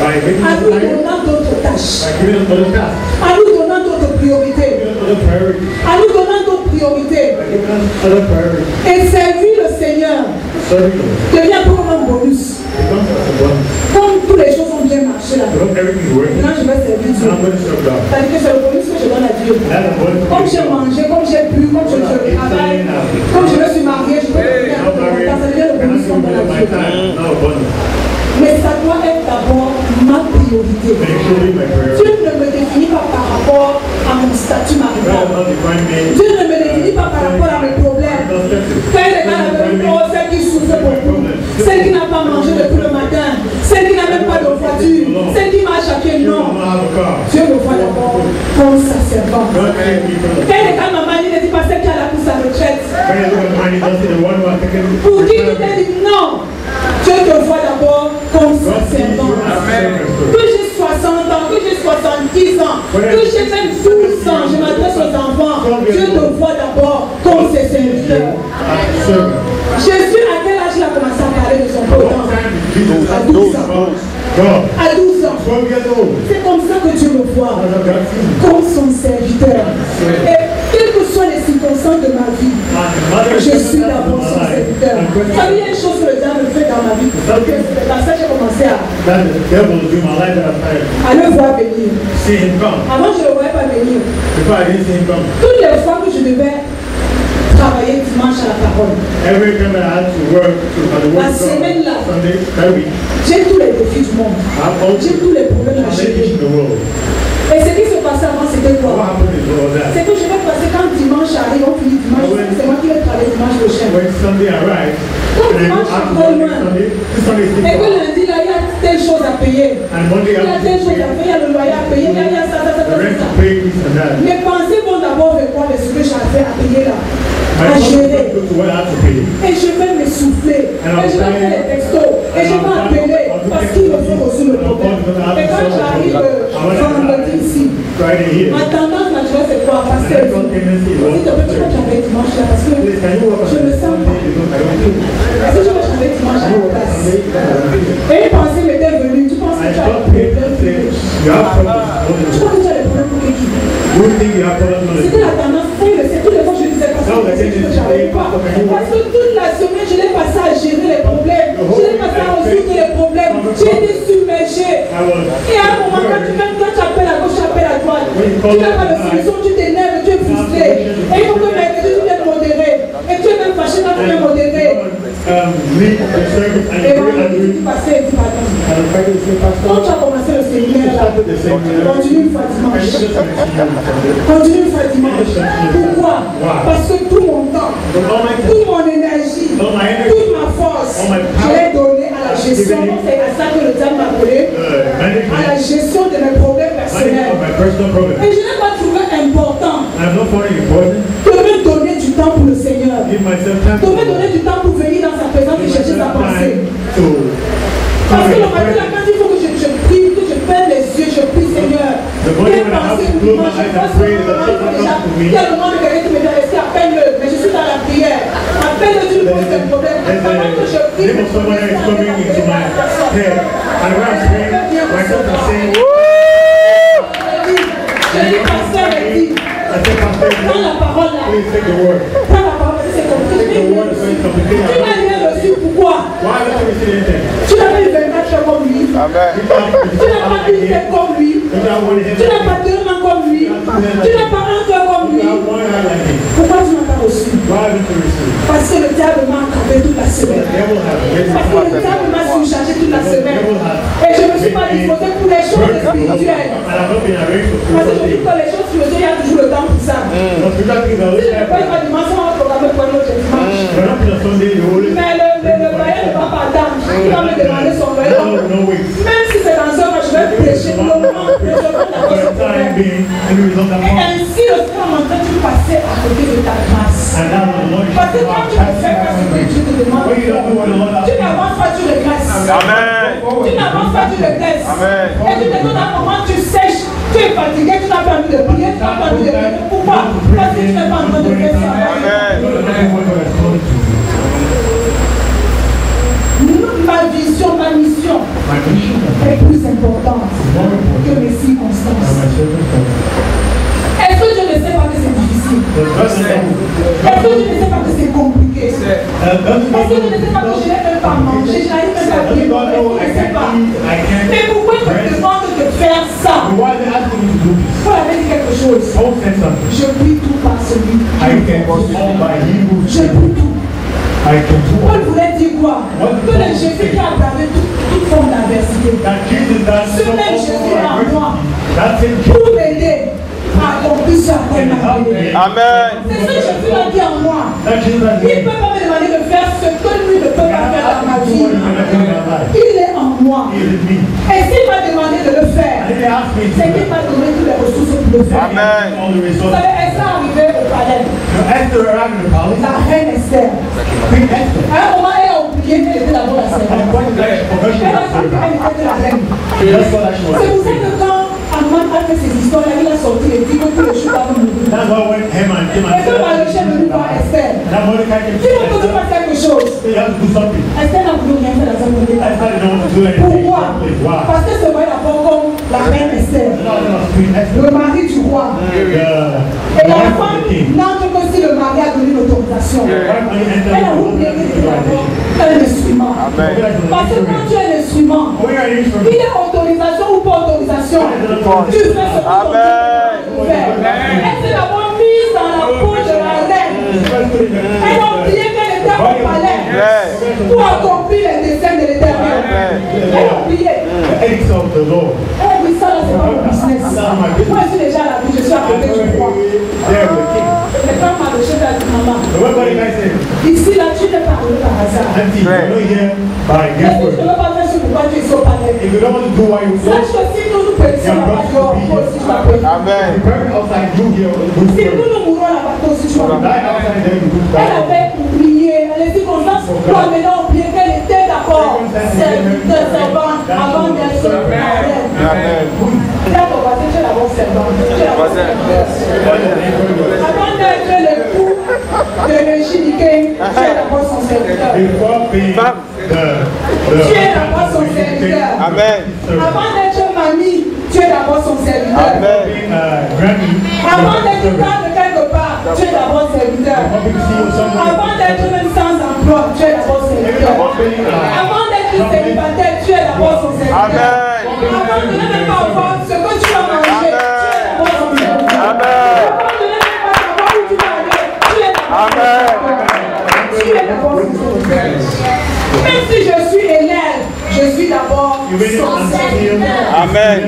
By making En us nous tired. donnant d'autres tâches. By giving us other tasks. En nous donnant d'autres priorités. Giving us other priorities. En nous donnant d'autres priorités. By giving us other priorities. Et servir le Seigneur Serving them. devient comme un bonus. Becomes a bonus. Comme toutes les choses ont bien marché là. Because everything is working. Maintenant, je vais servir Dieu. I'm going to serve God. C'est-à-dire que c'est le bonus que je donne à Dieu. That's a bonus. Comme j'ai mangé, comme j'ai bu, comme je travaille, comme je me suis marié, je peux donner un peu de temps. Ça devient le bonus qu'on donne à Dieu. Mais ça doit être d'abord ma priorité. Dieu ne me définit pas par rapport à mon statut marital. Dieu ne me définit pas par rapport à mes problèmes. Quand les gars avaient dit, oh, celle qui souffre beaucoup, celle qui n'a pas mangé depuis le matin, celle qui n'a même pas de voiture, celle qui marche à pied, non. Dieu me voit d'abord comme sa servante. Quand les gars m'ont dit, ne dis pas celle qui a la pousse à retraite. Pour qui tu t'es dit non. Dieu te voit d'abord comme sa servante. Que j'ai 60 ans, que j'ai 70 ans, que j'ai même 12 ans, je m'adresse aux enfants. Dieu te voit d'abord comme ses serviteurs. Jésus, à quel âge il a commencé à parler de son potentiel? À 12 ans. À 12 ans. C'est comme ça que Dieu me voit, comme son serviteur. Et quelles que soient les circonstances de ma vie, je suis d'abord son serviteur. Il y a une chose que le diable fait dans ma vie. C'est dans ça que j'ai commencé à le voir venir. Avant, je ne le voyais pas venir. Toutes les fois que je devais travailler dimanche à la parole, la semaine là, j'ai tous les défis du monde. J'ai tous les problèmes à gérer. Et ce qui se passait avant, c'était quoi? C'est que je vais passer quand dimanche arrive, on finit dimanche, c'est moi qui vais travailler dimanche prochain. Comme dimanche est trop loin, et que lundi, là, il y a telle chose à payer. Il y a telle chose à payer, il y a le loyer à payer, il y a ça. Mes pensées vont d'abord vers quoi? Ce que j'avais à payer là. À gérer. Et je vais me souffler. Et je vais faire les textos. Et je vais appeler parce qu'il me faut aussi le problème. Et quand j'arrive vendredi ici, ma tendance naturelle c'est quoi? Passer le dit, tu peux changer dimanche là parce que je me sens pas. Est-ce que je vais changer dimanche à la place? Et une pensée m'était venue. Tu penses que tu as des problèmes? Tu penses que tu as des problèmes pour qui? C'était la tendance. C'est tous les fois que je disais parce que toute la semaine je l'ai passé à gérer les problèmes, je l'ai passé à résoudre les problèmes, j'ai été submergé. Et à un moment quand tu appelles à gauche, tu appelles à droite, tu n'as pas de solution, tu t'énerves, tu es frustré. Et il faut que mercredi tu viennes modérer. Et tu es même fâché quand tu viens modérer. Et vendredi tu passais et tu pardonnes. Quand tu as commencé le séminaire là, continue une fois dimanche. Continue une fois dimanche. Pourquoi? Parce que tout mon temps, toute mon énergie, toute ma force, je l'ai donné à la gestion. C'est à ça que le diable m'a appelé, à la gestion de mes problèmes personnels. Et je n'ai pas trouvé important de me donner du temps pour le Seigneur, de me donner du temps pour venir dans sa présence et chercher sa pensée. Parce que le matin, là, quand il faut que je prie, que je ferme les yeux, je prie Seigneur. Quelle pensée pour dimanche, je pense que il y a le moment de quelqu'un qui me dit, restez, appelle-le, mais je suis dans la prière. Appelle-le, tu me poses des problèmes. Pendant que je prie, je dis, pasteur, me dit, prends la parole là. Prends la parole, c'est compliqué. Tu n'as rien reçu, pourquoi? Tu n'as pas eu 24 heures comme lui. Tu n'as pas eu une tête comme lui. Tu n'as pas 2 mains comme lui. Tu n'as pas un cœur comme lui. Pourquoi tu n'as pas reçu? Parce que le diable m'a accabé toute la semaine. Parce que le diable m'a surchargé toute la semaine. Et je ne me suis pas disposé pour les choses spirituelles. Parce que je dis que les choses spirituelles, il y a toujours le temps pour ça. Si je ne peux pas dimanche, on va programmer pour l'autre dimanche. Mais le voyage ne va pas attendre. Il va me demander son voyage. Même si c'est dans un mois, je vais prêcher pour le moment. Je vais d'abord ce problème. Et ainsi, le Seigneur m'a dit de passer à côté de ta grâce. Parce que quand tu ne fais pas ce que Dieu te demande, tu n'avances pas sur les grâces. Tu n'avances pas, tu le testes. Et tu te demandes à un moment, tu sèches, tu es fatigué, tu n'as pas envie de prier, tu n'as pas envie de prier. Pourquoi? Parce que tu n'es pas en train de faire ça. Ma vision, ma mission est plus importante que mes circonstances. Est-ce que je ne sais pas que c'est difficile? Est-ce que je ne sais pas que c'est compliqué? Est-ce que je ne sais pas que je n'ai même pas mangé? Je n'arrive même pas à prier, je ne sais pas. Mais pourquoi je me demande de faire ça? Paul avait dit quelque chose. Je prie tout par celui qui je prie tout. Paul voulait dire quoi? Que le Jésus qui a bravé toute forme d'adversité. Ce même Jésus est en moi pour m'aider à accomplir ce qu'il m'a donné. Amen. C'est ce Jésus a dit en moi. Il ne peut pas me demander de faire ce que lui ne peut pas faire dans ma vie. Il est en moi. Et s'il m'a demandé de le faire, c'est qu'il m'a donné toutes les ressources pour le faire. Amen. Vous savez, Esther est arrivée au palais. La reine Esther. À un moment, elle a oublié qu'elle était d'abord la servante. Elle a cru qu'elle était la reine. C'est pour ça que quand Amman a fait ses histoires, il a sorti et dit que tous les jours doivent mourir. Et que Mardochée est venu voir Esther. Si on peut faire quelque chose, Esther n'a voulu rien faire dans sa vie. Pourquoi? Parce que ce roi n'a pas comme la reine Esther, le mari du roi. Et la femme n'entre que si le mari a donné l'autorisation. Elle a oublié qu'elle était d'abord un instrument. Parce que quand tu es un instrument, il est autorisation ou pas autorisation. Tu fais ce que tu veux faire. Elle s'est d'abord mise dans la peau de la reine. Elle a oublié qu'elle était au palais pour accomplir les desseins de l'Éternel. Elle a oublié. Elle a dit ça, là, c'est pas mon business. Moi, je suis déjà à la vie, je suis à côté du roi. Les femmes Mardochée a dit, maman, ici, là, tu n'es pas venu par hasard. Et puis, je ne veux pas faire ce pourquoi tu es au palais. Sache que si nous nous pétissons là-bas, toi aussi tu vas périr. Amen. Si nous nous mourons là-bas, toi aussi tu vas périr. Elle avait oublié, les circonstances doivent maintenant oublier qu'elle était d'abord servante avant d'être reine. Amen. Tu es d'abord servante. Avant d'être l'époux de Réginiqué, tu es d'abord son serviteur. Tu es d'abord son serviteur. Amen. Avant d'être mamie, tu es d'abord son serviteur. Amen. Avant d'être cadre quelque part, tu es d'abord serviteur. Avant d'être même sans emploi, tu es d'abord serviteur. Avant d'être célibataire, tu es d'abord son serviteur. Avant de ne même pas avoir ce que tu vas manger, tu es d'abord son serviteur. Avant de ne même pas savoir où tu vas aller, tu es d'abord son serviteur. Tu es d'abord son serviteur. Même si je suis élève, je suis d'abord son serviteur. Amen.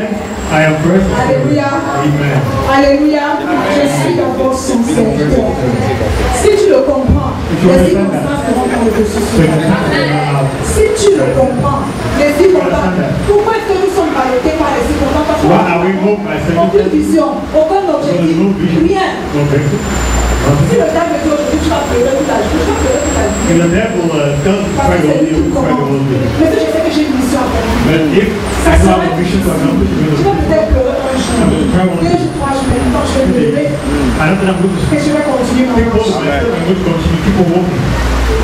Alléluia. Alléluia. Je suis d'abord son serviteur. Si tu le comprends, les circonstances seront dans le dessus. Si tu le comprends, les circonstances. Pourquoi est-ce que nous sommes arrêtés par les circonstances? Parce qu'on n'a aucune vision, aucun objectif, rien. Si le diable dit aujourd'hui, tu vas pleurer toute la journée, tu vas pleurer toute la vie. Mais je sais que j'ai une mission à faire. Ça sera difficile. Tu vas peut-être pleurer un jour, 2 jours, 3 jours, maintenant je vais pleurer. Et je vais continuer ma marche.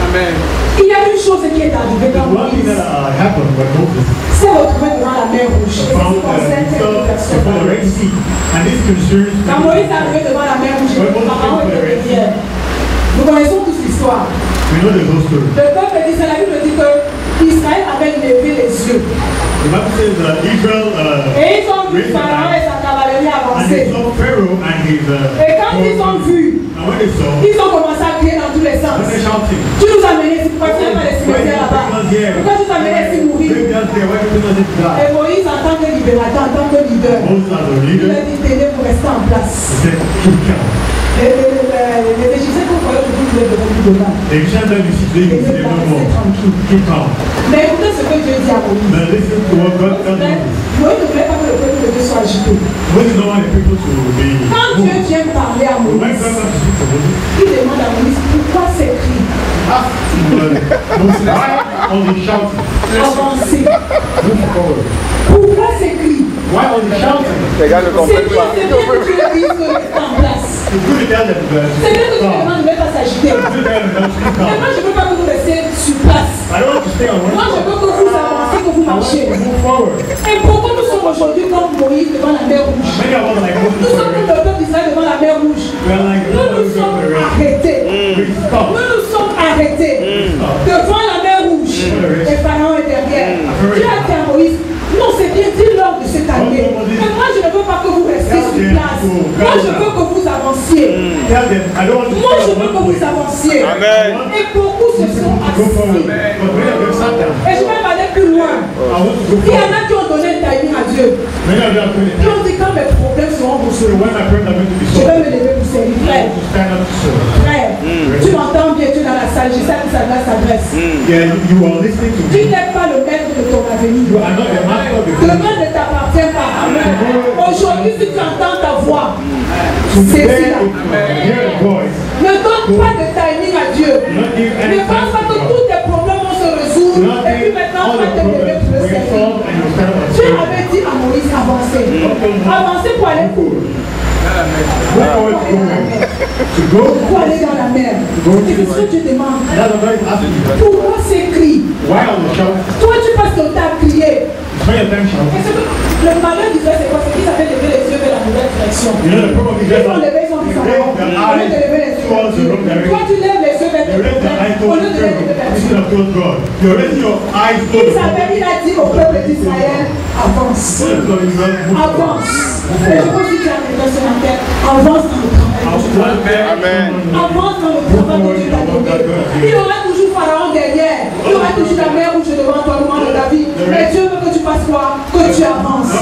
Amen. Il y a une chose qui est arrivée dans Moïse. C'est retrouvé devant la mer Rouge. Et c'est concerne cette personne. Quand Moïse est arrivé devant la mer Rouge, Pharaon était derrière. Nous connaissons tous l'histoire. Le peuple d'Israël, la Bible dit que Israël avait levé les yeux. Et ils ont vu Pharaon et sa cavalerie avancer. Et quand ils ont vu, ils ont commencé à crier dans tous les sens. Tu nous as menés ici, pourquoi tu n'as pas les cimetières là-bas? Pourquoi tu nous as menés ici mourir? Et Moïse, en tant que libérateur, en tant que leader, il a dit tenez, vous restez en place. Les Égyptiens qu'on voyait aujourd'hui, ils devaient devenir dedans. Et mais écoutez ce que Dieu dit à Moïse. Moïse ne voulait pas que le peuple de Dieu soit agité. Quand Dieu vient parler à Moïse, il demande à Moïse pourquoi ces cris. only shouting? Avancez. Move forward. Pourquoi ces cris? Why only shouting? Les gars ne C'est comprennent bien pas. que tu dises que c'est en place. It's good to tell them C'est bien que tu demandes de ne pas s'agiter. It's good to tell them not to Mais come. moi, je ne veux pas que vous restiez sur place. I don't want to stay on one Moi, je veux que vous avancez, que vous I want marchiez. to move forward. Et pourquoi nous sommes aujourd'hui comme Moïse devant la mer Rouge? Many of us are like Nous Moses sommes comme le peuple d'Israël devant la mer Rouge. We are like Nous nous sommes arrêtés. We stop. Nous nous sommes arrêtés devant la mer Rouge. Et Pharaon est derrière. Dieu a dit à Moïse, non, c'est bien, dis-leur de se calmer. Mais moi, je ne veux pas que vous restiez sur place. Moi, je veux que vous avanciez. Tell them, I don't want to Moi, je stay veux on que one vous place. avanciez. Amen. Et beaucoup se sont Go forward. assis. But many of them sat down. Et je vais aller plus loin. I want to go Il y en forward. a qui ont donné un timing à Dieu. Many of them are doing Qui it. ont dit quand mes problèmes seront So résolus, when my prayers are going to be je solved, vais me lever pour servir. Frère, to stand up to serve. frère, tu m'entends bien, tu es dans la salle, je sais que ça s'adresse. Yeah, you are listening to Tu me. n'es pas le maître de ton avenir. You are not the master of the future. Demain ne t'appartient pas. Aujourd'hui, si tu entends ta voix, Today, saisis-la. if you hear the voice, Ne donne pas de timing à Dieu. not give any Ne pense pas que tous tes problèmes vont se résoudre do not et puis think maintenant all tu vas the te lever problems pour le will servir. solve and you stand up and Dieu serve. avait dit à Moïse avancer. Avancer pour aller où? Move forward to go. Pour aller dans la mer. Et c'est ce que Dieu demande. That's what God is asking you. Pourquoi ces cris? Why are you shouting? Toi, tu passes ton temps à crier. Spend your time Et shouting. c'est que le malheur d'Israël, c'est quoi? C'est qu'ils avaient levé les yeux vers la nouvelle direction. You know the problem is Ils ont levé, ils ont dit you Pharaon. raise Au your lieu de lever les eyes yeux vers towards the Dieu. wrong direction. Toi, tu lèves les yeux vers You raise your eyes Dieu. Au towards lieu the de lever les yeux vers devil Dieu. instead of towards God. You're raising your eyes towards the devil. Il a dit au peuple d'Israël, avance. Avance. Et je pense que tu as des ce matin. Avance dans le travail. Amen. Avance dans le travail que Dieu t'a donné. Il y aura toujours Pharaon derrière. Il y aura toujours la mer rouge devant toi, le roi de David. Mais Dieu veut que tu fasses quoi? Que tu avances.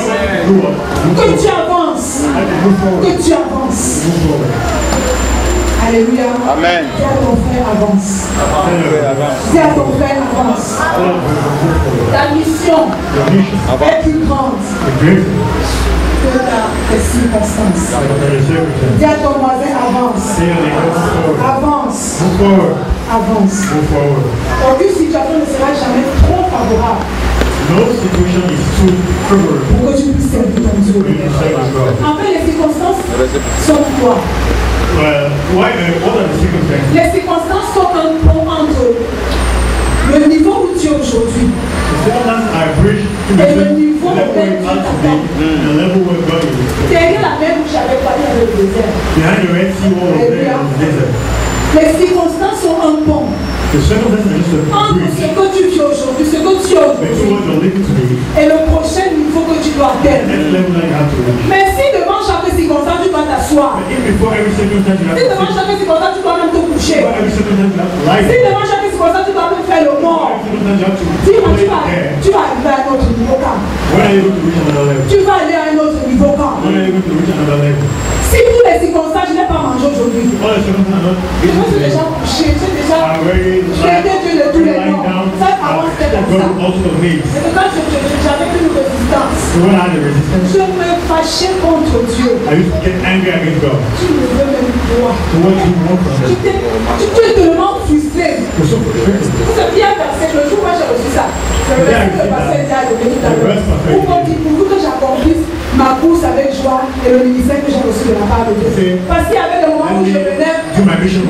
Que tu avances. Que tu avances. Alléluia. Amen. Dis à ton frère, avance. Dis à ton frère, avance. Ta mission est plus grande que les circonstances. Dis à ton voisin, avance. Avance. Avance. Aucune situation ne sera jamais trop favorable No situation is too favorable pour que tu puisses servir ton Dieu. for you to serve God. En fait, les circonstances sont quoi? What are the circumstances? Les circonstances sont un pont entre le niveau où tu es aujourd'hui The circumstances are a bridge to et le the niveau level auquel where tu you are today and the level where God is. derrière la mer où j'avais parlé avec le désert. Behind the Red Sea wall there is the desert. Les circonstances sont un pont The circumstances are just a entre bridge ce que tu vis aujourd'hui, ce que tu es between aujourd'hui what you're living today et le prochain niveau que tu dois atteindre. and the level that you have to reach. Mais si devant chaque circonstance tu dois t'asseoir, But if before every circumstance you have si to devant sit, chaque circonstance tu dois même te coucher, before every circumstance you have to lie si down, devant chaque circonstance tu dois même faire le mort, every circumstance you have to dis-moi play there, tu vas arriver à un autre niveau quand? when are you going to reach another level? Tu vas aller à un autre niveau quand? When are you going to reach another level? Si toutes les circonstances, je n'ai pas mangé aujourd'hui. All the circumstances are not Je me suis déjà couché, j'ai déjà are very traité Dieu de tous les lying noms. down. Ça avance comme God ça. also of me. Et que quand j'avais plus de résistance, So when I had the resistance, je me fâchais contre Dieu. I used to get angry against God. Tu me veux même toi. So what do you want from Tu them? es tellement frustré. You're so frustrated. C'est bien versé. Le jour où j'ai reçu ça, c'est le verset que le pasteur était à donner tout à l'heure. Pour que j'accomplisse ma course avec joie et le ministère que j'ai reçu de la part de Dieu. Parce qu'il y avait des moments où je venais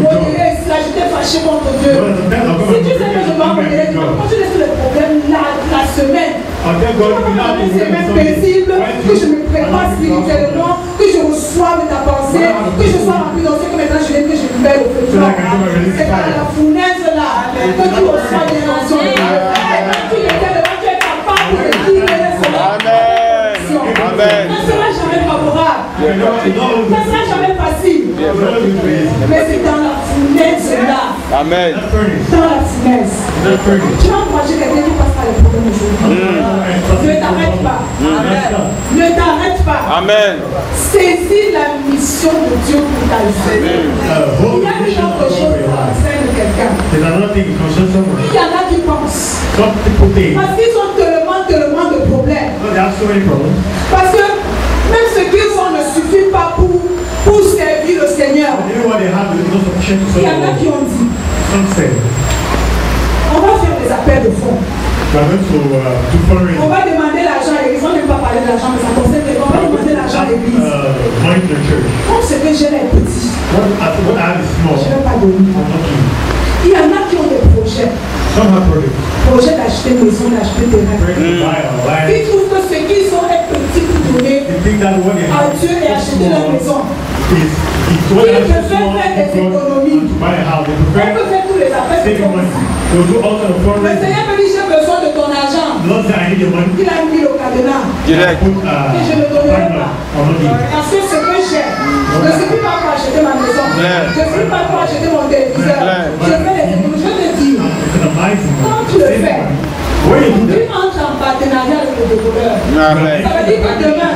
modérer ici, là, j'étais fâché contre Dieu. Si tu sais que je dois modérer, quand tu laisses les problèmes la semaine, tu vas pas me laisser même paisible, que je me prépare spirituellement, que je reçoive ta pensée, que je sois rempli dans ce que maintenant je l'aime, que je me mets au feu de l'or. C'est par la fournaise là que tu reçois des nations de Dieu. Quand tu étais devant, tu es capable de libérer cela. Amen. Ça ne sera jamais favorable. Ça ne sera jamais facile. Mais c'est dans la fournaise là. Amen. Dans la fournaise. Tu vas encourager quelqu'un qui passe par les problèmes aujourd'hui. Ne t'arrête pas. Ne t'arrête pas. Amen. Saisis la mission de Dieu pour ta vie. Il y a une autre chose à faire de quelqu'un. There's another thing, conscious someone. Il y en a qui pensent. Some people think, Parce qu'ils ont tellement de problèmes. oh, they have so many problems. Parce que même ce qu'ils ont ne suffit pas pour servir le Seigneur. But you know what they have is not sufficient to Il y solve en a the qui problem. ont dit, Some say, on va faire des ça perd de fonds. We are going to do On fundraising. va demander l'argent à l'église. On ne peut pas parler de l'argent, mais ça concerne les gens. On va demander l'argent à l'église. Money to the church. Comme ce que j'ai les petits, What I have is small. je ne vais pas donner. I'm not giving. Il y en a qui ont des projets. Some have projects. Projets d'acheter maison, d'acheter terrain. Ready to buy or buy. Ils trouvent que ce qu'ils ont est petit pour donner They think that what they à have Dieu et acheter leur maison. is what they have Ils is small préfèrent faire des to économies. buy a house. They On prefer peut faire tous les affaires de saving ton money. They'll do all kinds of Le fundraising. Seigneur me dit, j'ai besoin de ton argent. Lord said, I need your money. Il a mis le cadenas. Direct. Put Et je ne donnerai pas. I'm not giving. Parce que ce que j'ai, je ne suis pas pour acheter ma maison. Je ne suis pas pour acheter mon téléviseur. Je fais les économies. Je te dis, It's an amazing quand money. tu le Saving fais, money. When you do tu that, entres en partenariat avec le développeur. Amen. Ça veut dire que demain,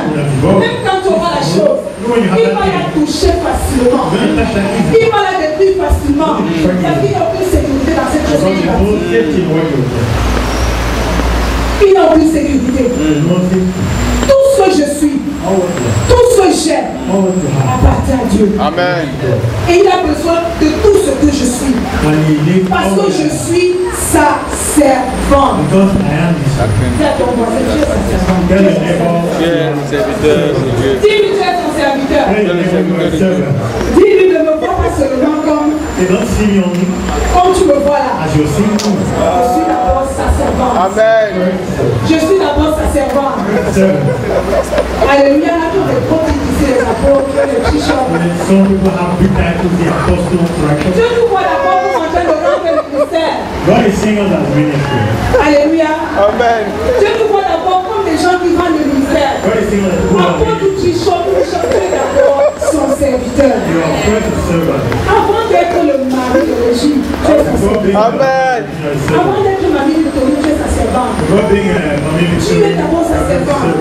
même quand tu auras la chose, il va la toucher facilement. Il va la détruire facilement. Parce qu'il n'y a aucune sécurité dans cette chose. because there's no safety in what you're doing. Il n'y a aucune sécurité. There's no safety. Tout ce que je suis, All what you have. tout ce que j'ai, All what you have. appartient à Dieu. Amen. Et il a besoin de tout ce que je suis. When you live Parce all que what je you have. suis sa servante. Because I am his servant. Dis à ton voisin, tu es sa servante. Tell your neighbor, Dieu, serviteur de Dieu. Dis-lui, tu es son serviteur. tell your neighbor you are a servant. Dis-lui, ne me vois pas seulement comme They don't see me only tu me vois là. as you're seeing me. Je suis d'abord sa servante. Amen. Je suis d'abord sa servante. Servant. Alléluia, là, tous les gros qui disent les apôtres, les bishops. Some people have big titles, the apostle, correction. Dieu nous voit d'abord comme en train de rendre le ministère. God is seeing us as ministry. Alléluia. Amen. Dieu nous voit d'abord comme des gens qui rendent le ministère. God is seeing us as people who are Apôtre ministry. Bishop, tu es d'abord son serviteur. You are first a servant. Avant d'être le mari de régime, tu es sa Before being servante. Amen. you are a Avant servant. d'être le mari de Tony, tu es sa servante. Before being a community Tu es d'abord sa servante.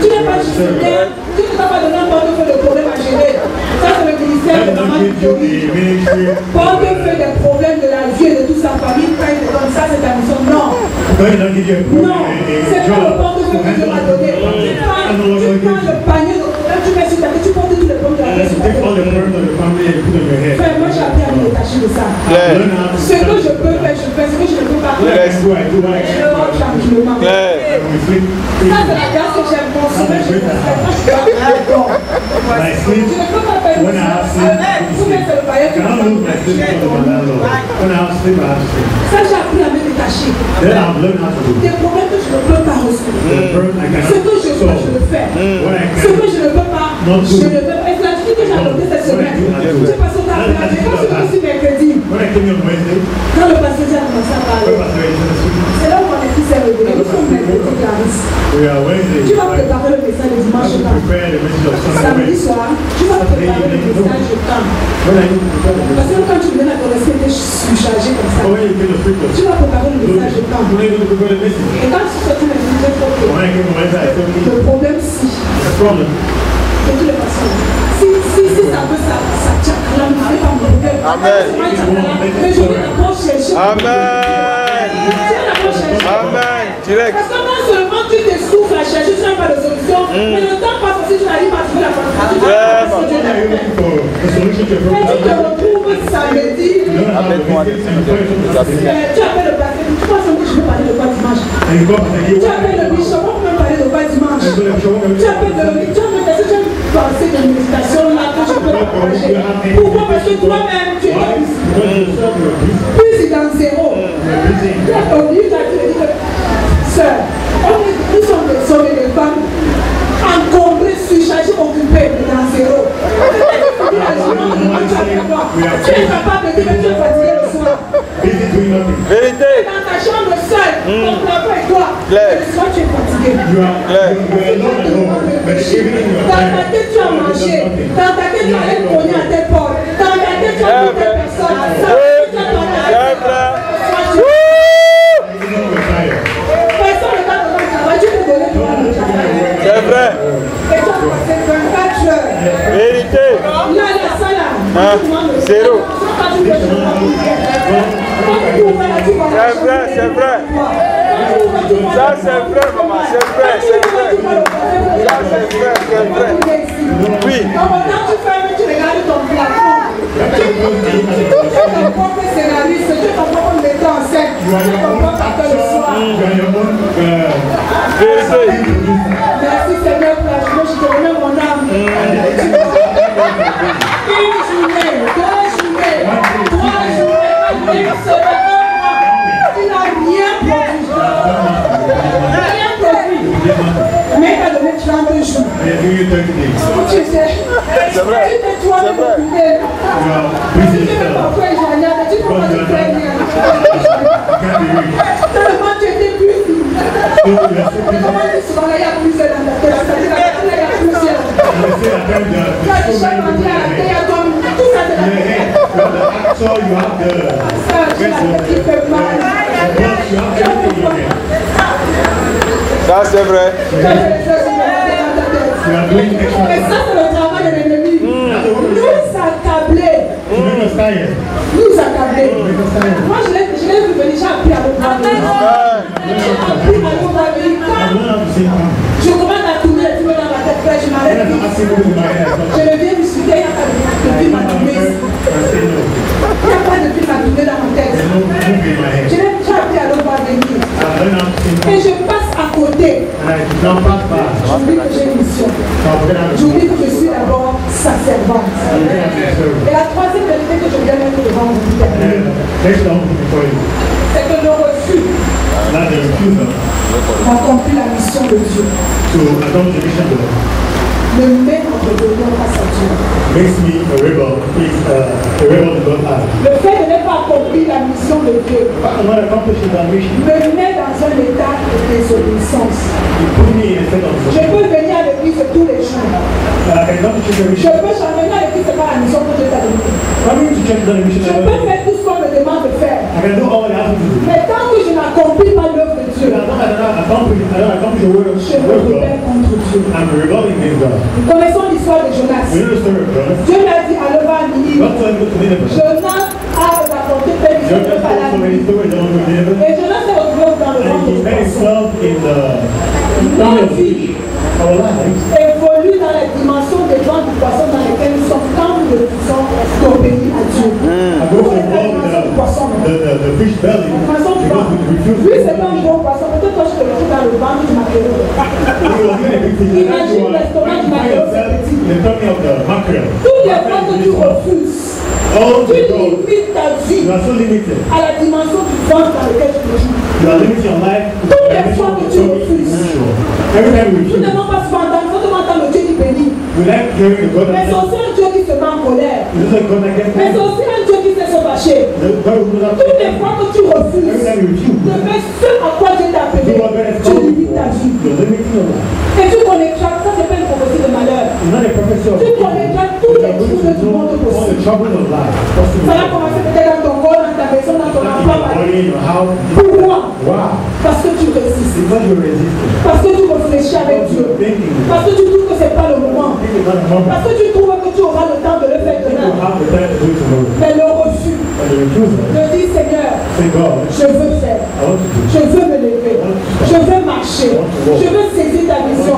Tu n'es pas gestionnaire. Tu ne t'as pas donné un portefeuille de problèmes à gérer. Ça, c'est le ministère God de did not maman give you Tony. the ministry. Portefeuille des problèmes de la vie et de toute sa famille. Quand il te donne ça, c'est ta mission. Non. God did not give you Non. C'est pas le portefeuille que Dieu m'a donné. Tu prends le panier de problèmes, tu mets sur ta tête, tu portes tous les pommes de la vie sur ta Take all the tête. burden of the family and put on your head. Frère, moi j'ai appris à me détacher de ça. Claire. Learn how to Ce que je peux faire, je fais. Ce que je ne peux pas What faire, I do, I do. What I je can le rends tranquillement. Claire. And we sleep. Ça, c'est la grâce que j'aime consommer. Je ne fais pas. Je dois faire bon. When I Je sleep, ne peux pas faire when I have sleep, I Vous mettez le sleep. paillet I que cannot lose my sleep because of my landlord. When I have sleep, I have sleep. ça, j'ai appris à me détacher. Then I've learned how to do it. Des problèmes que je ne peux pas résoudre. The burden I Ce que je peux, je cannot le fais. What I Ce que can je ne peux pas, je le fais. Et c'est la suite que j'ai adoptée cette semaine. Tu passes au temps, j'ai pas su mercredi. When I came here on Wednesday, Quand le pasteur a commencé à parler, Pastor is in the speaking. c'est là où mon épouse s'est révélée. Nous sommes mercredi, Clarisse. We are Wednesday. Tu vas préparer le message le I dimanche will au temps. prepare the message of Sunday. Samedi soir, tu vas préparer le message au temps. When I need to prepare the Parce message. que quand tu viens à ton esprit, tu es surchargé comme ça. Oh, when you get the scripture. Tu vas préparer le message au temps. When are you going to prepare the message? Et quand tu sortis le message, When I came on Wednesday, I said, le problème, si, the problem. de toutes les façons, si ça veut ça tchakram, c'est pas mon problème. Amen. Mais je vais d'abord chercher. Amen. Je vais d'abord chercher. Amen. Direct. Parce que non seulement tu te souffles à chercher, tu n'as pas de solution, mais le temps passe aussi, tu n'arrives pas à trouver la solution. Tu vas parce que Dieu When t'a are you fait. looking for a solution to your Et tu te problem? retrouves samedi, You don't have the message and you find something. tu appelles le pasteur, tu penses que je vais parler de quoi dimanche. And you go up and you Tu appelles le bishop, on peut même parler de quoi dimanche. Tu appelles le bishop, tu as peut-être une pensée de méditation là que je peux partager. Pourquoi? Parce que toi-même, tu es plus dans zéro. Tu as oublié, tu as dit que, sœur, nous sommes des hommes et des femmes encombrés, surchargés, occupés, mais dans zéro. Tu es capable de dire que tu es fatigué le soir. busy doing nothing. Vérité. Dans ta chambre seule, ton papa et toi, Claire. le soir tu es fatigué. You are alone at home, but the evening you Dans are ta tête, tu as mangé. Dans ta tête, tu as été cogné à tes portes. Dans ta tête, tu as vu des personnes. Dans ta tête, tu as parlé à tes personnes. Personne ne t'a donné le travail. Tu peux donner toi le travail. C'est vrai. Et tu as passé 24 heures. Vérité. Là, la salle, Hein? Zéro. C'est vrai, c'est vrai. Ça, c'est vrai, maman. C'est vrai, c'est vrai. Ça, c'est vrai, c'est vrai. Oui. Quand tu fermes, tu regardes ton plafond. ton propre scénariste, tu es ton propre metteur en scène, tu es ton propre acteur de soir. Merci Seigneur pour la journée, je te remets mon âme. Une journée, 2 journées, 3 journées, une semaine, un mois. Tu n'as rien produit. Rien produit. Mais tu as donné 32 jours. Tu sais, C'est vrai. tu t'es toi de m'occuper. Tu fais parfois les joignables, mais tu ne peux pas te faire rien. Tellement tu étais plus vite. Comment tu seras là, il y a plusieurs dans ta tête. C'est-à-dire qu'il y a plusieurs. Tu as des chats dans la tête, il y a toi, tout ça de la tête. Ça, tu as la tête qui fait mal. Ça, c'est vrai. Tu as fait les choses dans la tête. Et ça, c'est le travail de l'ennemi. Nous accabler. Nous accabler. Moi, je l'ai vu venir, j'ai appris à l'autre. J'ai appris à l'autre. Je commence à tourner les films dans ma tête, frère, je m'arrête. Je ne viens discuter, il n'y a pas de film à tourner. Il n'y a pas de film à tourner dans ma tête. J'ai appris à l'autre venir. Et je passe à côté. J'oublie que j'ai une mission. J'oublie que je suis d'abord sa servante. Et la troisième vérité que je viens mettre devant vous, c'est que le refus accomplit la mission de Dieu. Me met en rébellion face à Dieu. Makes me a rebel. Is a rebel to God. Le fait de ne pas accomplir la mission de Dieu Not accomplishing that mission. me met dans un état de désobéissance. You put me in a state of Je peux venir à l'église tous les jours. I cannot choose a Je mission. peux venir à l'église, c'est pas la mission que Dieu t'a donnée. Coming to church is not a mission. Je peux faire tout ce qu'on me demande de faire. I can do all I have to do. Mais tant que je n'accomplis pas l'œuvre de Dieu, I don't accomplish the word of je me rebelle God. contre Dieu. I'm rebelling against God. Nous connaissons l'histoire de Jonas. We know the story of Jonah. Dieu lui a dit, allez va à Ninive. God told him to go to Nineveh. Jonas a raconté plein de Jonah choses à la told so many Ninive. stories about Nineveh. Et Jonas s'est retrouvé dans le And ventre he du met poisson. himself in the tummy of fish. Our lives Évolue dans les dimensions des vents du poisson dans lesquelles nous sommes quand nous refusons d'obéir à Dieu. I go to the world with the fish belly. Poisson du Because vent. we refuse Lui, c'est pas un gros poisson. Peut-être toi, je te retrouve dans le ventre du maquereau. You will get a big fish. Imagine l'estomac du Find maquereau, c'est yourself petit. in the tummy of the mackerel. Toutes les fois que tu refuses, All tu the gold. limites ta vie You are so limited. à la dimension du ventre dans lequel tu te joues. You are limiting your life. Toutes les fois que tu refuses. Every time we Nous refuse. n'aimons pas souvent entendre, nous devons entendre le Dieu qui bénit. We like hearing the God Mais c'est that aussi un Dieu qui se met en colère. this is a God that gets Mais c'est aussi un Dieu qui sait se fâcher. the God who does Toutes les not fois que tu every refuses time you refuse. de faire ce à quoi Dieu t'a appelé, Do what God has tu called you limites ta for. vie. You're limiting your life. Et tu connaîtras, ça c'est pas une prophétie de malheur. It's not a prophecy of Tu connaîtras tous les troubles du monde all the possible. troubles of life. Ça va commencer peut-être dans ton corps, dans ta maison, dans ton In emploi. your body, in your house. Pourquoi? Wow. Parce que tu résistes. Because you're resisting. Parce que tu réfléchis avec Because Dieu. you're thinking. Parce que tu trouves que c'est pas le moment. Think it's not a moment. Parce que tu trouves que tu auras le temps de le faire You demain. have the time to do it tomorrow. Mais le refus, And the refusal. je dis Seigneur, Say, God, je veux faire. I want to do Je veux me lever. Je veux marcher. Je veux saisir ta mission.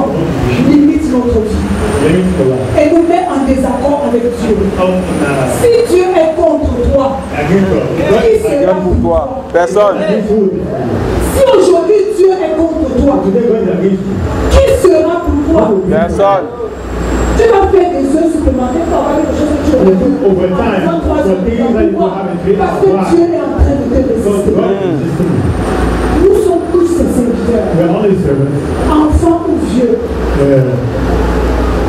Limite notre vie. limit your life. Et nous met en désaccord avec Dieu. Si Dieu est contre toi, Against God. qui sera Pour toi. Personne. Against who? Si aujourd'hui Dieu est contre toi, Today God is against you. qui sera pour toi? Personne. Tu vas faire des œufs supplémentaires pour avoir quelque chose que tu And then over time, 23 for things that you Pourquoi? have in faith, Parce que Dieu est en train de te because résister. God is resisting you. Nous sommes tous ses serviteurs, We are only servants, enfants ou vieux.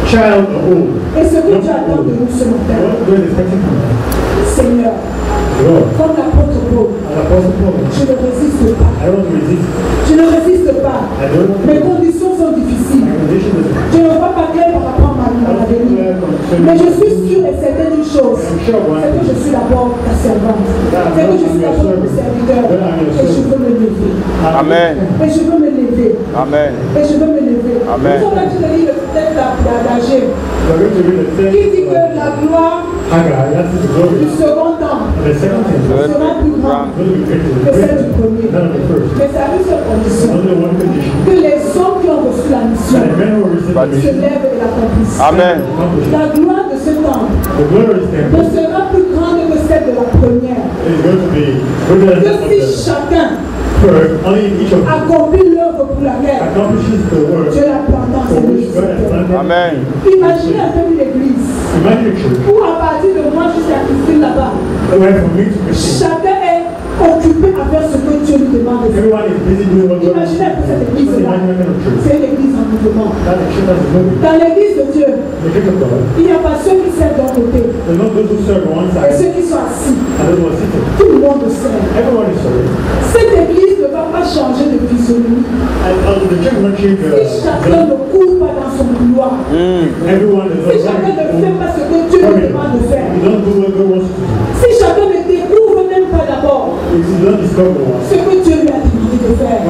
child or old. Et ce que tu attends de nous ce matin, What God is expecting from us? Seigneur, Lord, comme l'apôtre Paul, as Apostle Paul, je ne résiste pas. I don't resist. Je ne résiste pas. I don't want Mes to. conditions sont difficiles. My condition is Je ne vois pas clair par rapport à ma avenir. Mais je suis sûre et certaine d'une chose. C'est que je suis d'abord ta servante. C'est que je suis d'abord ton serviteur. Et je veux me lever. Amen. Et je veux me lever. Amen. Et je veux me lever. Amen. Nous sommes là, tu lis le texte d'Agé We're going to read the qui dit text que of la gloire Haggai. That's the du glory. second temple The second thing. sera plus grande Going to be greater que than celle du premier. than the first. Mais c'est à une seule condition. Only one condition. Que les hommes qui ont reçu la mission And the men who receive the se mission lèvent et l'accomplissent. Amen. accomplish it. La gloire de ce temple The glorious ne temple sera plus grande is going to be que si chacun accomplit l'œuvre pour laquelle Dieu l'a planté en ce. Amen. Imaginez un peu l'église où à partir de moi jusqu'à Christine là-bas, chacun est occupé à faire ce que Dieu lui demande de faire. Imaginez un peu cette église-là. C'est une église en mouvement. Dans l'église de Dieu, il n'y a pas ceux qui servent d'un côté et ceux qui sont assis. Tout le monde sert. Cette église ne va pas changer de physionomie. Si chacun ne court pas dans son couloir, si chacun ne fait pas ce que Dieu lui demande de faire, si chacun ne découvre même pas d'abord ce que Dieu lui a demandé de faire,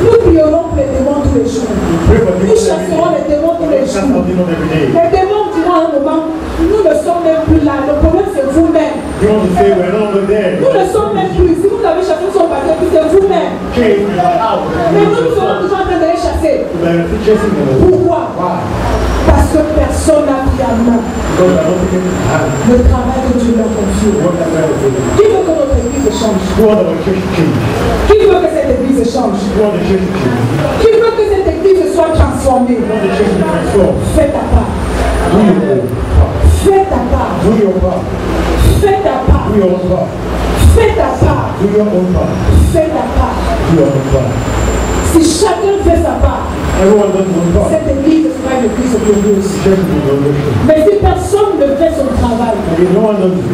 nous prierons pour les démons tous les jours. Nous chasserons les démons tous les jours. Les démons diront à un moment, nous ne sommes même plus là. Le problème c'est vous-même. Nous ne sommes même plus. Si vous avez chassé son paquet, c'est vous-même. Mais nous serons toujours en train de les chasser. Pourquoi? Parce que personne n'a pris à main le travail que Dieu lui a confié. Qui veut que notre église change? Qui veut que cette église change? Qui veut que cette église soit transformée? Fais ta part. Fais ta part. Fais ta part. Fais ta part. Fais ta part. Si chacun fait sa part, cette église sera une église glorieuse. Mais si personne ne fait son travail,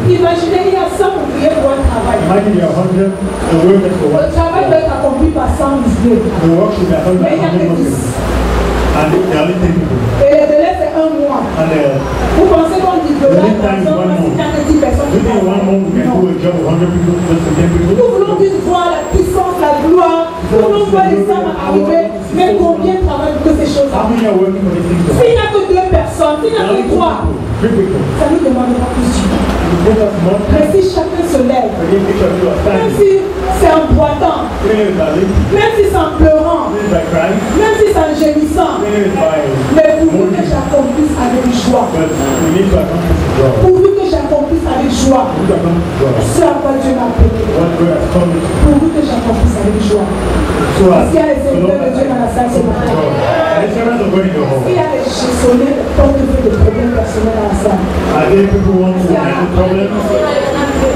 imaginez, il y a 100 ouvriers pour un travail. Le travail doit être accompli par 100 ouvriers. Mais il y a que 10. Et le délai c'est 1 mois. Vous pensez qu'on dit que là, par exemple, si il y a que 10 personnes qui travaillent? Nous voulons juste voir la puissance, la gloire. Nous voulons voir les âmes arriver. Mais combien travaillent pour que ces choses arrivent? S'il n'y a que 2 personnes, s'il n'y a que 3, ça nous demandera plus du temps. Mais si chacun se lève, même si c'est en boitant, même si c'est en pleurant, même si c'est en gémissant, mais pourvu que j'accomplisse avec joie, pourvu que j'accomplisse avec joie ce à quoi Dieu m'a appelé, pourvu que j'accomplisse avec joie. Est-ce qu'il y a les serviteurs de Dieu dans la salle ce matin? Est-ce qu'il y a les gestionnaires de portefeuille de problèmes personnels dans la salle?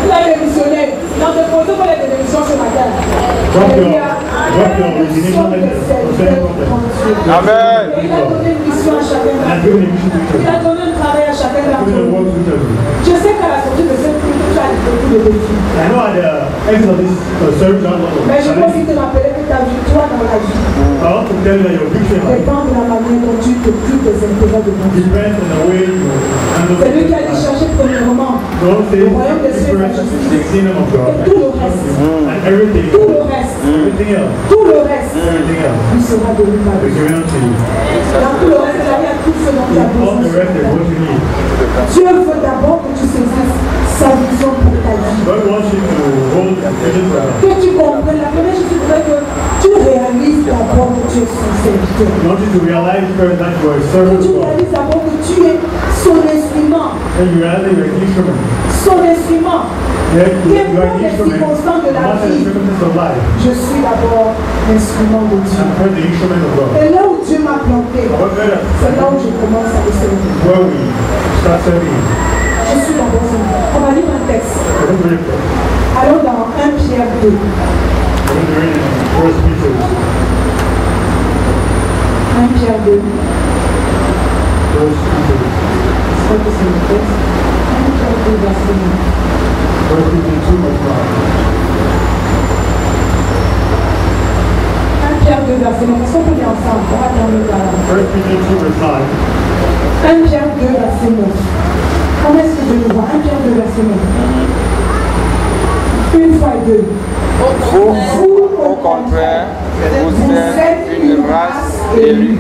Là, les missionnaires, dans le projet pour les démissions ce matin, il y a une mission de serviteur devant Dieu. Amen. Et il a donné une mission à chacun d'entre nous. Il a donné un travail à chacun d'entre nous. Je sais qu'à la sortie de cette vie, tu as beaucoup de défis. Mais je peux aussi te rappeler que ta victoire dans la vie dépend de la manière dont tu t'occupes des intérêts de ton Dieu. C'est lui qui a dit chercher premièrement le royaume des cieux et la justice. Et tout le reste, lui sera donné par Dieu. Dans tout le reste de la vie, à tout ce dont tu as besoin. Dieu veut d'abord que tu saisisses sa vision pour ta vie. Que tu comprennes, la première chose que tu réalises d'abord que tu es son serviteur. Que tu réalises d'abord que tu es son instrument. Son instrument. Qu'importe les circonstances de la vie, je suis d'abord l'instrument de Dieu. Et là où Dieu m'a planté, c'est là où je commence à le servir. Je suis d'abord son. On va lire un texte. Allons dans 1 Pierre 2. 1 Pierre 2. Je crois que c'est le texte. 1 Pierre 2, verset 9. 1 Pierre 2, verset 9. Est-ce qu'on peut lire ensemble? On va terminer par là. 1 Pierre 2, verset 9. Comment est-ce que je le vois? 1 Pierre 2, verset 9. Une fois et deux. Vous, au contraire, vous êtes une race élue,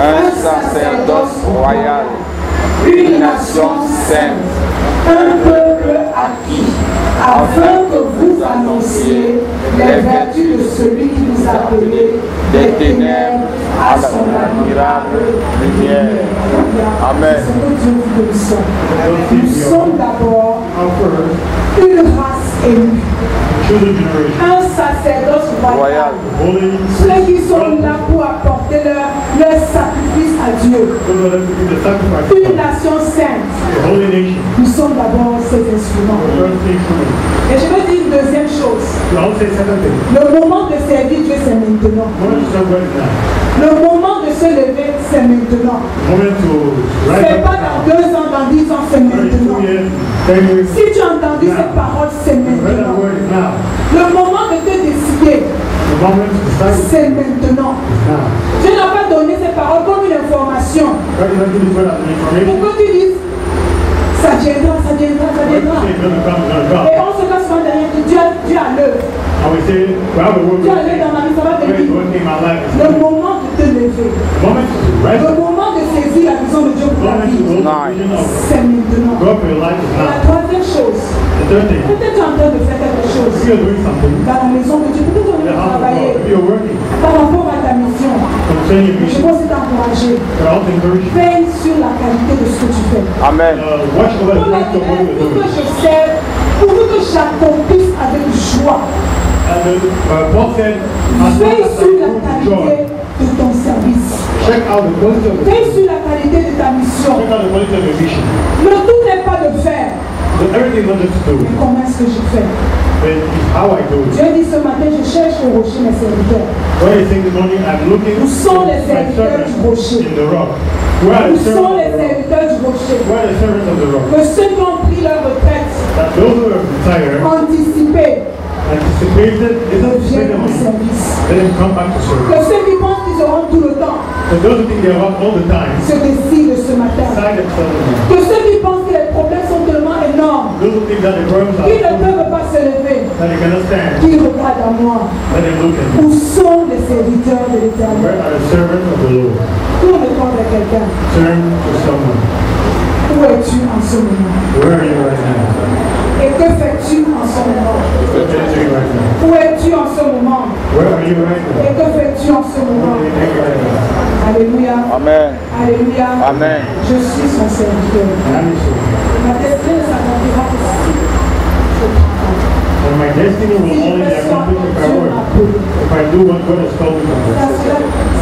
un sacerdoce royal, une nation sainte, un peuple acquis, afin que vous annonciez les vertus de celui qui nous a appelés des ténèbres à son admirable lumière. Amen. Nous sommes d'abord offers une race élue, chosen generation, un sacerdoce royal. holy, Ceux qui sont là pour apporter leur sacrifice à Dieu. those are them to give the sacrifice. Une nation sainte. A holy nation. Nous sommes d'abord ces instruments. First instrument. Et je veux dire une deuxième chose. I'll say second thing. Le moment de servir Dieu, c'est maintenant. Moment to serve God is now. Le moment de se lever, c'est maintenant. Moment to rise C'est up pas dans 2 ans, dans 10 ans, c'est 32 maintenant. years, 10 years. Si tu as entendu cette parole, c'est Read that maintenant. word is now. Le moment de te décider, The moment to decide is c'est maintenant. now. Dieu n'a pas donné cette parole comme une information. God did not give this word as an information. Pour que tu dises, ça viendra, ça viendra, ça God viendra. said it's going to come, it's going to come. Et on se casse souvent derrière Dieu, Dieu a l'œuvre. And we say, we have a word Dieu with a l'œuvre dans ma vie, ça va God is venir. working in my life. Le moment de te lever, The moment to rise le up. moment de saisir la vision de Dieu The pour ta moment to vie, hold the vision of c'est maintenant. God for your life is Et la now. troisième chose, The third thing, peut-être tu es en train de faire quelque chose if you're doing something dans la maison de Dieu, peut-être tu es en in the train de house of God, travailler if you're working par rapport à ta mission. concerning your Je mission, veux aussi t'encourager. but I also encourage you, Veille sur la qualité de ce que tu fais. Amen. watch over the Paul a quality dit, of what you're pour que doing. je serve, pour que j'accomplisse avec joie. And Paul said, as long Veille as I sur la do the qualité job, de ton service. check out the quality of the Veille sur la qualité de ta mission. check out the quality of your mission. Le tout n'est pas de faire, So everything is not just to do, mais comment est-ce que je fais. but it's how I do it. Dieu dit ce matin, je cherche au rocher mes serviteurs. When I think this morning, I'm looking Où sont les my serviteurs du servants rocher? in the rock. Where are Où the sont les servants of the rock? serviteurs du rocher? Where are the servants of the rock? Que ceux qui ont pris leur retraite, That those who are retired, anticipés, anticipated, is not viennent au them, service. let them come back to Que service. ceux qui pensent qu'ils auront tout le temps, So those who think they have all the time, se décident ce matin. decide themselves again. Que ceux qui pensent que les problèmes sont tellement énormes, Those who think that the problems are qu'ils ne so peuvent pas se lever, that they cannot stand, qu'ils regardent à moi. let them look at me. Où sont les serviteurs de l'Éternel? Where are the servants of the Lord? Pour répondre à quelqu'un, Turn to someone. où es-tu en ce moment? Where are you right now? Et que fais-tu en ce moment? What are you doing right now? Où es-tu en ce moment? Where are you right now? Et que fais-tu en ce What moment? are you doing right now? Alléluia. Amen. Alléluia. Amen. Je suis son serviteur. I'm his servant. Ma destinée ne s'accomplira que si je travaille. And my destiny will Si je only be fais ce accomplished que if I Dieu work. m'a appelé. If I do what God has told me to do.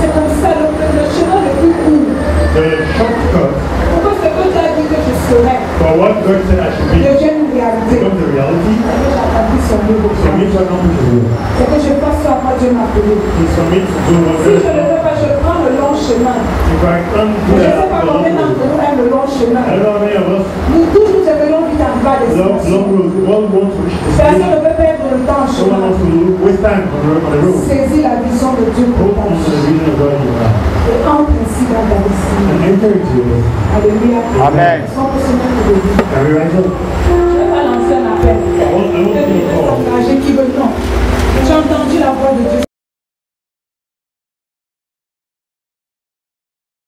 C'est comme ça, le chemin le plus court. The shortcut Pour que ce que tu as dit que je serai for what God said I should be devienne une réalité. becomes the reality. C'est que j'accomplisse son œuvre. For me to accomplish the will. C'est que je fasse ce à quoi Dieu m'a appelé. It's for me to do what Si God je ne le has fais pas, je prends le long chemin. If I can't do Je ne that, sais pas combien d'entre nous aiment le long chemin. I don't know how many of us Nous tous, nous aimons vite arriver à long destination. road, one wants to reach the Personne ne station. veut perdre le temps en Someone chemin. wants to waste time on the road. Saisis la vision de Dieu pour Hope ta on the vie. vision of God in your life. Et entre ainsi dans ta destinée. And enter into it. Alléluia. Amen. Est-ce qu'on peut se mettre debout? Can we rise up?